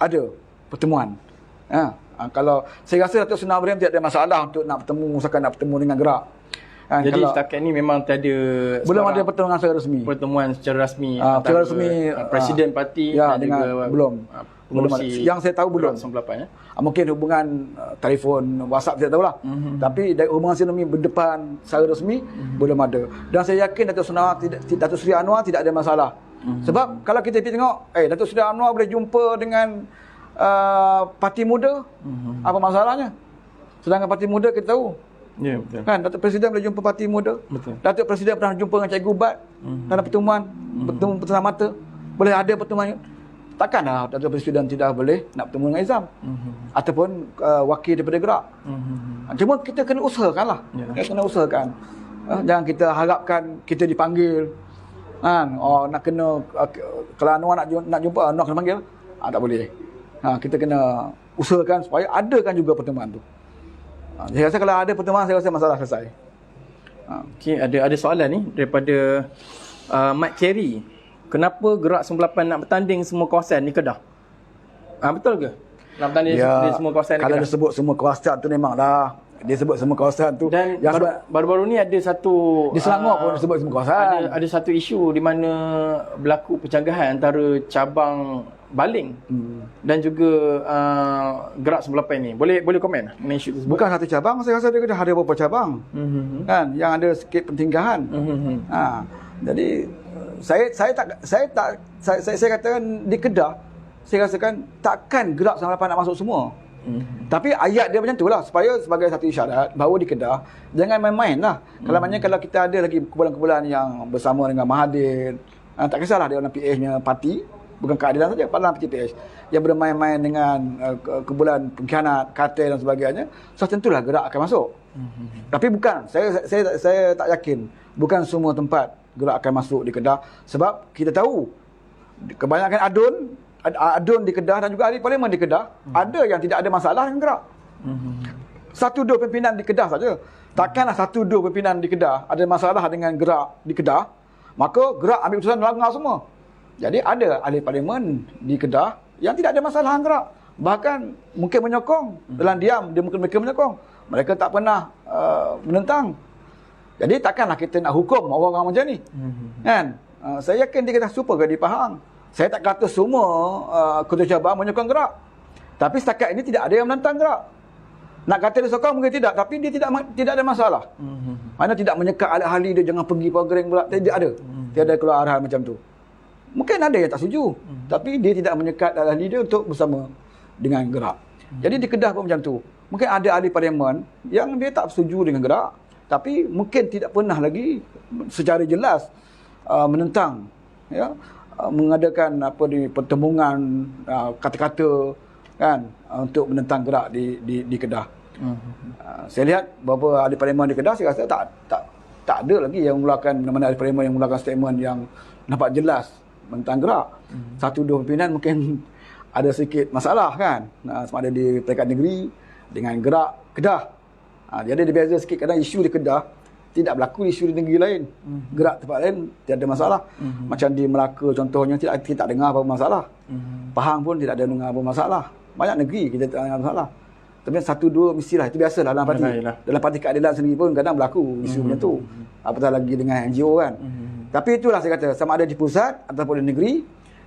ada pertemuan. Kalau saya rasa Datuk Seri Ibrahim tidak ada masalah untuk nak bertemu dengan gerak. Jadi setakat ni memang tiada, belum ada pertemuan secara rasmi. Pertemuan secara rasmi secara rasmi Presiden parti dan juga belum. Yang saya tahu belum. 98 Mungkin hubungan telefon, WhatsApp saya tahulah. Tapi dari hubungan silaturahmi berdepan secara rasmi belum ada. Dan saya yakin Datuk Seri Anwar tidak ada masalah. Sebab kalau kita tengok, Datuk Seri Anwar boleh jumpa dengan parti muda, apa masalahnya? Sedangkan parti muda kita tahu. Ya, betul. Kan Datuk Presiden boleh jumpa parti muda. Betul. Datuk Presiden pernah jumpa dengan Cikgu Bat dalam pertemuan, bertemu bersama mata. Boleh ada pertemuan. Takkanlah Datuk Presiden tidak boleh nak bertemu dengan Izam ataupun wakil daripada gerak. Cuma kita kena usahakanlah. Kita kena usahakan. Jangan kita harapkan kita dipanggil. Nak kena kalau Anwar nak jumpa, Anwar kena panggil. Tak boleh. Kita kena usahakan supaya adakan juga pertemuan tu. Saya rasa kalau ada pertemuan, saya rasa masalah selesai. Okey, ada soalan ni daripada Mat Cherry. Kenapa Gerak 98 nak bertanding semua kawasan di Kedah? Betul ke? Nak bertanding di semua kawasan di Kedah? Kalau dia sebut semua kawasan tu memanglah. Dia sebut semua kawasan tu. Dan baru-baru ni ada satu di Selangor pun disebut semua kawasan. Ada satu isu di mana berlaku percanggahan antara cabang Baling dan juga Gerak 98 ni. Boleh komen mengenai isu tersebut? Bukan satu cabang, saya rasa dia dah ada beberapa cabang. Kan yang ada sikit pentinggahan. Jadi saya katakan di Kedah, saya rasakan takkan Gerak 98 nak masuk semua. Tapi ayat dia macam tu lah, supaya sebagai satu isyarat bahawa di Kedah jangan main-main lah. Kalau kita ada lagi kumpulan-kumpulan yang bersama dengan Mahathir, tak kisahlah dia orang PH-nya parti, bukan keadilan saja, Parlimen PTPH yang bermain-main dengan kumpulan pengkhianat, kartel dan sebagainya, tentulah Gerak akan masuk. Tapi bukan, saya tak yakin bukan semua tempat Gerak akan masuk di Kedah, sebab kita tahu kebanyakan adun di Kedah dan juga ahli parlimen di Kedah ada yang tidak ada masalah dengan Gerak. 1-2 pimpinan di Kedah saja. Takkanlah 1-2 pimpinan di Kedah ada masalah dengan Gerak di Kedah, maka Gerak ambil keputusan melanggar semua. Jadi ada ahli parlimen di Kedah yang tidak ada masalah dengan Gerak. Bahkan mungkin menyokong dalam diam, mereka menyokong. Mereka tak pernah menentang. Jadi takkanlah kita nak hukum orang-orang macam ni. Kan? Saya yakin di Kedah super ke di Pahang. Saya tak kata semua ketua cabang menyokong Gerak. Tapi setakat ini tidak ada yang menentang Gerak. Nak kata dia sokong mungkin tidak, tapi dia tidak ada masalah. Mana tidak menyekat ahli-ahli dia jangan pergi program pula. Tidak ada. Tiada keluar arahan macam tu. Mungkin ada yang tak setuju, tapi dia tidak menyekat ahli dia untuk bersama dengan Gerak. Jadi di Kedah pun macam tu. Mungkin ada ahli parlimen yang dia tak setuju dengan Gerak, tapi mungkin tidak pernah lagi secara jelas menentang, ya, mengadakan pertembungan kata-kata kan untuk menentang Gerak di Kedah. Saya lihat beberapa ahli parlimen di Kedah, saya rasa tak ada lagi yang mengeluarkan, mana-mana ahli parlimen yang mengeluarkan statement yang nampak jelas tentang Gerak. Satu dua pimpinan mungkin ada sedikit masalah kan, sama ada di peringkat negeri dengan Gerak Kedah. Jadi dia beza sikit, kadang isu di Kedah tidak berlaku isu di negeri lain. Gerak tempat lain tiada masalah. Macam di Melaka contohnya tidak dengar apa masalah. Pahang pun tidak ada dengar apa masalah. Banyak negeri kita tak dengar masalah. Tapi satu dua mestilah, itu biasalah dalam parti. Dalam parti keadilan sendiri pun kadang berlaku isu macam tu. Apatah lagi dengan NGO kan. Tapi itulah saya kata, sama ada di pusat ataupun di negeri,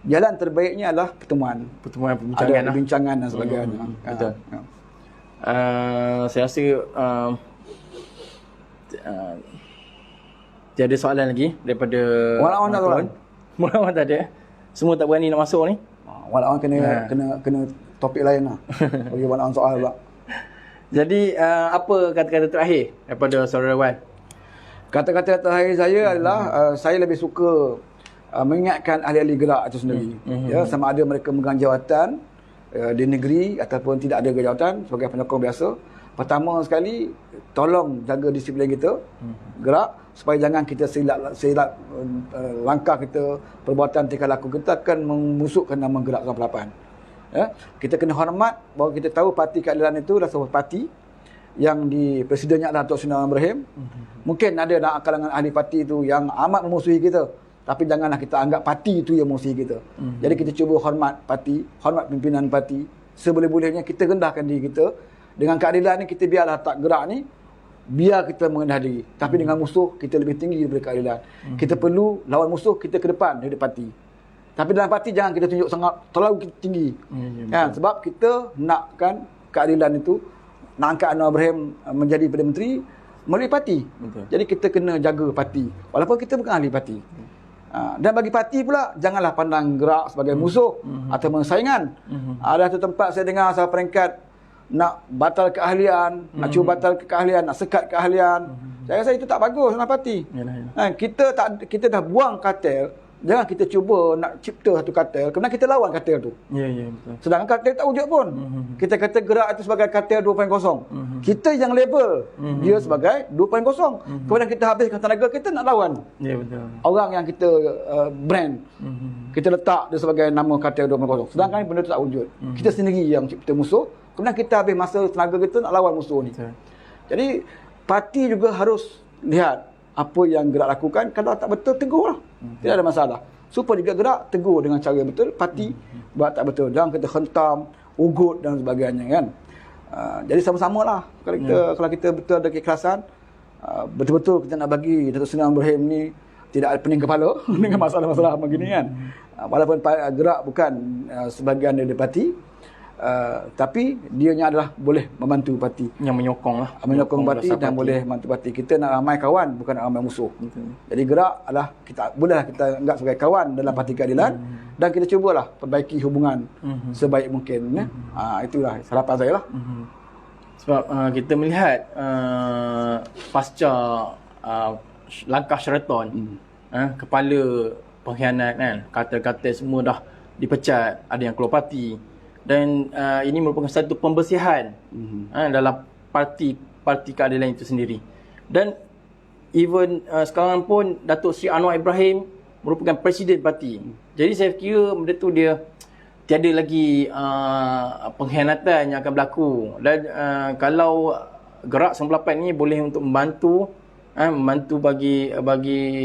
jalan terbaiknya adalah pertemuan, perbincangan, ada perbincangan dan sebagainya. Betul. Saya rasa tiada soalan lagi daripada Walaupun tak soalan. Walaupun tak ada. Semua tak berani nak masuk ni. Walaupun kena topik lain lah. Bagi walaupun soal pula. Jadi apa kata-kata terakhir daripada saudara Wan? Kata-kata terakhir saya adalah saya lebih suka mengingatkan ahli-ahli Gerak itu sendiri. Ya, sama ada mereka memegang jawatan di negeri ataupun tidak ada jawatan sebagai penyokong biasa. Pertama sekali, tolong jaga disiplin kita, Gerak, supaya jangan kita silap langkah kita, perbuatan tingkah laku kita akan memusukkan nama Gerak 98. Ya, kita kena hormat bahawa kita tahu Parti Keadilan itu adalah sebuah parti yang di presidennya adalah Datuk Seri Anwar Ibrahim. Mungkin ada dalam kalangan ahli parti itu yang amat memusuhi kita, tapi janganlah kita anggap parti itu yang memusuhi kita. Jadi kita cuba hormat parti, hormat pimpinan parti, seboleh-bolehnya kita rendahkan diri kita. Dengan keadilan ni kita biarlah tak Gerak ni, biar kita mengendah diri. Tapi dengan musuh kita lebih tinggi daripada keadilan. Kita perlu lawan musuh kita ke depan daripada parti. Tapi dalam parti jangan kita tunjuk sangat terlalu tinggi. Kan? Sebab kita nakkan keadilan itu, nak angkat Anwar Ibrahim menjadi Perdana Menteri melalui parti. Jadi kita kena jaga parti walaupun kita bukan ahli parti. Dan bagi parti pula, janganlah pandang Gerak sebagai musuh atau saingan. Ada satu tempat saya dengar asal peringkat nak batal keahlian, nak cuba batal keahlian, nak sekat keahlian. Saya rasa itu tak bagus dalam parti. Kita dah buang kartel. Jangan kita cuba nak cipta satu kartel, kerana kita lawan kartel tu. Betul. Sedangkan kartel tak wujud pun. Kita kata Gerak itu sebagai kartel 2.0. Kita yang label dia sebagai 2.0. Kemudian kita habiskan tenaga kita nak lawan. Betul. Orang yang kita brand. Kita letak dia sebagai nama kartel 2.0. Sedangkan benda tu tak wujud. Kita sendiri yang cipta musuh. Kemudian kita habis masa tenaga kita nak lawan musuh ni. Jadi parti juga harus lihat apa yang Gerak lakukan. Kalau tak betul, tegurlah. Tidak ada masalah. Supaya juga Gerak tegur dengan cara betul. Parti buat tak betul. Jangan kita hentam, ugut dan sebagainya kan. Jadi sama-sama lah. Kalau kita betul ada keikhlasan, betul-betul kita nak bagi Datuk Seri Anwar Ibrahim ni tidak ada pening kepala dengan masalah-masalah begini kan. Walaupun Gerak bukan sebahagian dari parti, tapi dianya adalah boleh membantu parti, yang menyokong menyokong parti dan boleh membantu parti. Kita nak ramai kawan, bukan nak ramai musuh. Jadi Gerak adalah bolehlah kita anggap sebagai kawan dalam Parti Keadilan, dan kita cubalah perbaiki hubungan sebaik mungkin ya. Itulah harapan saya lah. Sebab kita melihat pasca langkah Sheraton, kepala pengkhianat kan, kata-kata semua dah dipecat, ada yang keluar parti. Dan ini merupakan satu pembersihan dalam parti keadilan itu sendiri. Dan even sekarang pun Datuk Seri Anwar Ibrahim merupakan presiden parti. Jadi saya kira benda tu dia tiada lagi pengkhianatan yang akan berlaku. Dan kalau Gerak 98 ni boleh untuk membantu bagi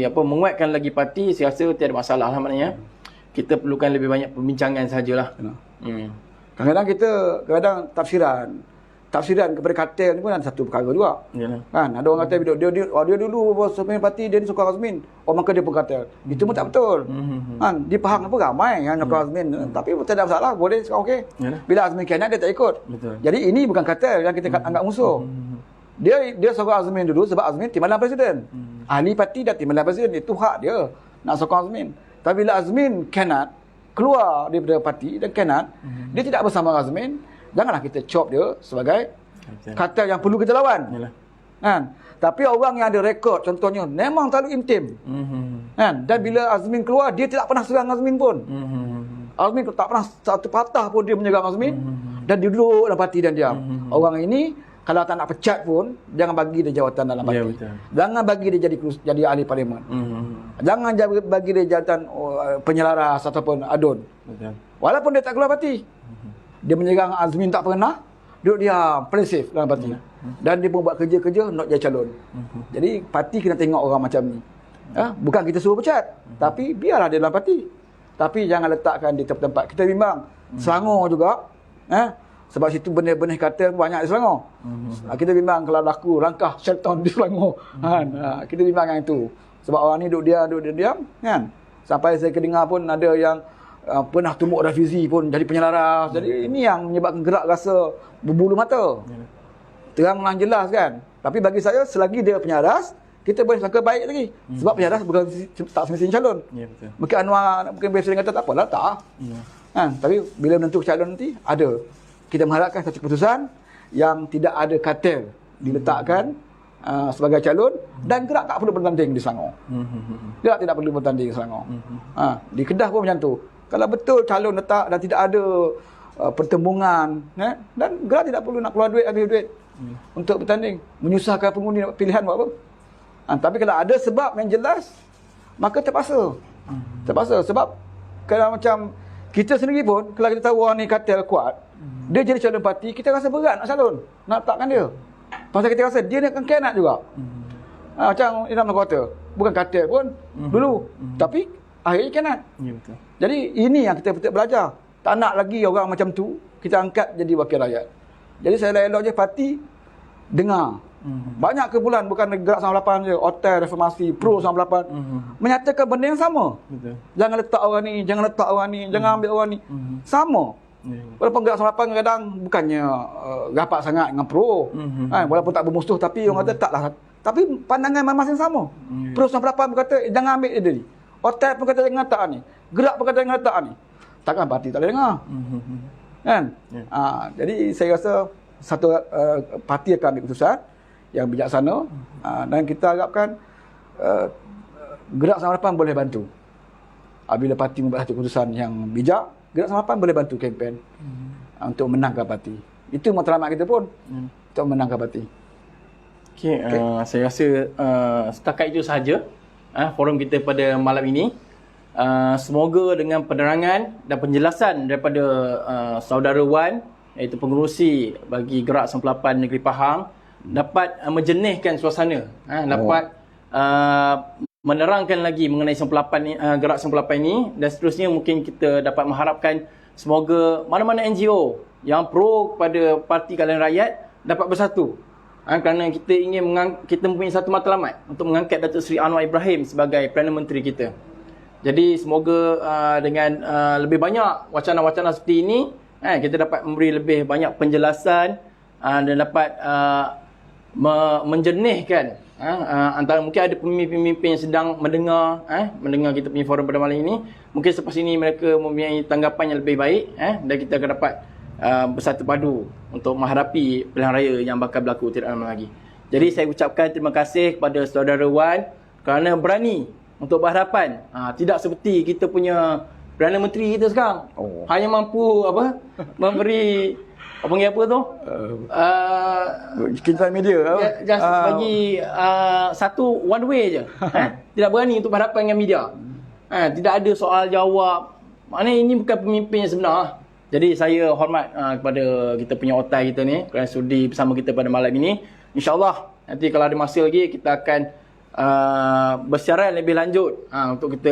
menguatkan lagi parti, saya rasa tiada masalah lah maknanya. Kita perlukan lebih banyak perbincangan sajalah. Kadang-kadang tafsiran kepada kartel ni pun ada satu perkara juga. Kan ada orang kata dia dulu bos pemimpin parti, dia ni sokong Azmin, maka dia berkartel. Itu pun tak betul. Kan di Pahang apa ramai yang sokong Azmin, tapi tak ada masalah, boleh sekarang okey. Bila Azmin khianat dia tak ikut. Jadi ini bukan kartel yang kita anggap musuh. Dia sokong Azmin dulu sebab Azmin timbalan presiden. Ahli parti dah timbalan presiden, itu hak dia nak sokong Azmin. Tapi bila Azmin cannot keluar daripada parti dan cannot, dia tidak bersama Azmin, janganlah kita chop dia sebagai kata yang perlu kita lawan. Yalah. Kan? Tapi orang yang ada rekod contohnya memang terlalu intim. Kan? Dan bila Azmin keluar, dia tidak pernah serang Azmin pun. Azmin tak pernah satu patah pun dia menyerang Azmin. Dan dia duduk dalam parti dan diam. Orang ini kalau tak nak pecat pun, jangan bagi dia jawatan dalam parti. betul. Jangan bagi dia jadi ahli parlimen. Jangan bagi dia jawatan penyelaras ataupun adun. Betul. Walaupun dia tak keluar parti. Dia menyerang Azmin tak pernah, duduk diam, paling safe dalam parti. Dan dia pun buat kerja-kerja nak jadi calon. Jadi parti kena tengok orang macam ni. Bukan kita suruh pecat, tapi biarlah dia dalam parti. Tapi jangan letakkan di tempat-tempat. Kita bimbang Selangor juga. Sebab situ benih-benih kata banyak di Selangor. Kita bimbang kalau laku langkah syaitan di Selangor. Kita bimbang yang itu. Sebab orang ni duduk diam kan. Sampai saya kedengar pun ada yang pernah tumbuk Rafizi pun jadi penyelaras. Jadi ini yang menyebabkan gerak rasa berbulu mata. Terang dan jelas kan. Tapi bagi saya selagi dia penyelaras, kita boleh sangka baik lagi. Sebab penyelaras bukan tak semestinya calon. Ya, betul. Mungkin Anwar mungkin biasa kata tak apalah, tak. Tapi bila menentu calon nanti ada. Kita mengharapkan satu keputusan yang tidak ada kartel diletakkan sebagai calon dan gerak tak perlu bertanding di Selangor. Gerak tidak perlu bertanding di Selangor. Di Kedah pun macam tu. Kalau betul calon letak dan tidak ada pertembungan dan gerak tidak perlu nak keluar duit, habis duit untuk bertanding, menyusahkan pengundi nak pilihan buat apa. Tapi kalau ada sebab yang jelas, maka terpaksa. Terpaksa sebab kalau macam kita sendiri pun kalau kita tahu orang ni kartel kuat, dia jadi calon parti, kita rasa berat nak calon, nak letakkan dia. Pasal kita rasa dia ni akan khianat juga. Macam Imam kata, bukan kartel pun dulu, tapi akhirnya khianat. Ya, betul. Jadi ini yang kita betul belajar. Tak nak lagi orang macam tu kita angkat jadi wakil rakyat. Jadi saya elok je parti dengar. Banyak kumpulan bukan Gerak 98 je, Otai Reformasi, Pro 98 menyatakan benda yang sama. Betul. Jangan letak orang ni, jangan letak orang ni, jangan ambil orang ni. Sama. Walaupun Gerak 98 kadang bukannya rapat sangat dengan Pro. Walaupun tak bermusuh tapi orang kata taklah. Tapi pandangan masing-masing sama. Pro 98 berkata jangan ambil dia ni. Otai pun kata jangan letak ni. Gerak pun kata jangan letak ni. Takkan parti tak boleh dengar. Kan? Jadi saya rasa satu parti akan ambil keputusan yang bijaksana dan kita harapkan Gerak 98 boleh bantu. Apabila parti membuat satu keputusan yang bijak, Gerak 98 boleh bantu kempen untuk menangkan parti. Itu matlamat kita pun untuk menangkan parti. Okay. Saya rasa setakat itu sahaja forum kita pada malam ini. Semoga dengan penerangan dan penjelasan daripada saudara Wan, iaitu pengerusi bagi Gerak 98 Negeri Pahang, dapat menjernihkan suasana, dapat menerangkan lagi mengenai 98 ni, Gerak 98 ini, dan seterusnya mungkin kita dapat mengharapkan semoga mana-mana NGO yang pro kepada Parti Keadilan Rakyat dapat bersatu. Kerana kita ingin kita mempunyai satu matlamat untuk mengangkat Datuk Seri Anwar Ibrahim sebagai Perdana Menteri kita. Jadi semoga dengan lebih banyak wacana-wacana seperti ini, kita dapat memberi lebih banyak penjelasan dan dapat menjernihkan antara mungkin ada pemimpin-pemimpin yang sedang mendengar kita punya forum pada malam ini. Mungkin selepas ini mereka mempunyai tanggapan yang lebih baik dan kita akan dapat bersatu padu untuk menghadapi pilihan raya yang bakal berlaku tidak lama lagi. Jadi saya ucapkan terima kasih kepada saudara Wan kerana berani untuk berhadapan. Tidak seperti kita punya Perdana Menteri kita sekarang. Hanya mampu memberi apa tu? Kintan media Just bagi satu one way je. Tidak berani untuk berhadapan dengan media. Tidak ada soal jawab. Maknanya ini bukan pemimpin yang sebenar. Jadi saya hormat kepada kita punya otai kita ni kerana sudi bersama kita pada malam ini. InsyaAllah nanti kalau ada masa lagi kita akan bersiaran lebih lanjut untuk kita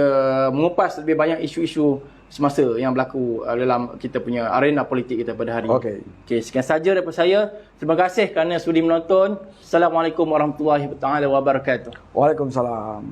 mengupas lebih banyak isu-isu semasa yang berlaku dalam kita punya arena politik kita pada hari ini. Okey, sekian saja daripada saya. Terima kasih kerana sudi menonton. Assalamualaikum warahmatullahi wabarakatuh. Waalaikumsalam.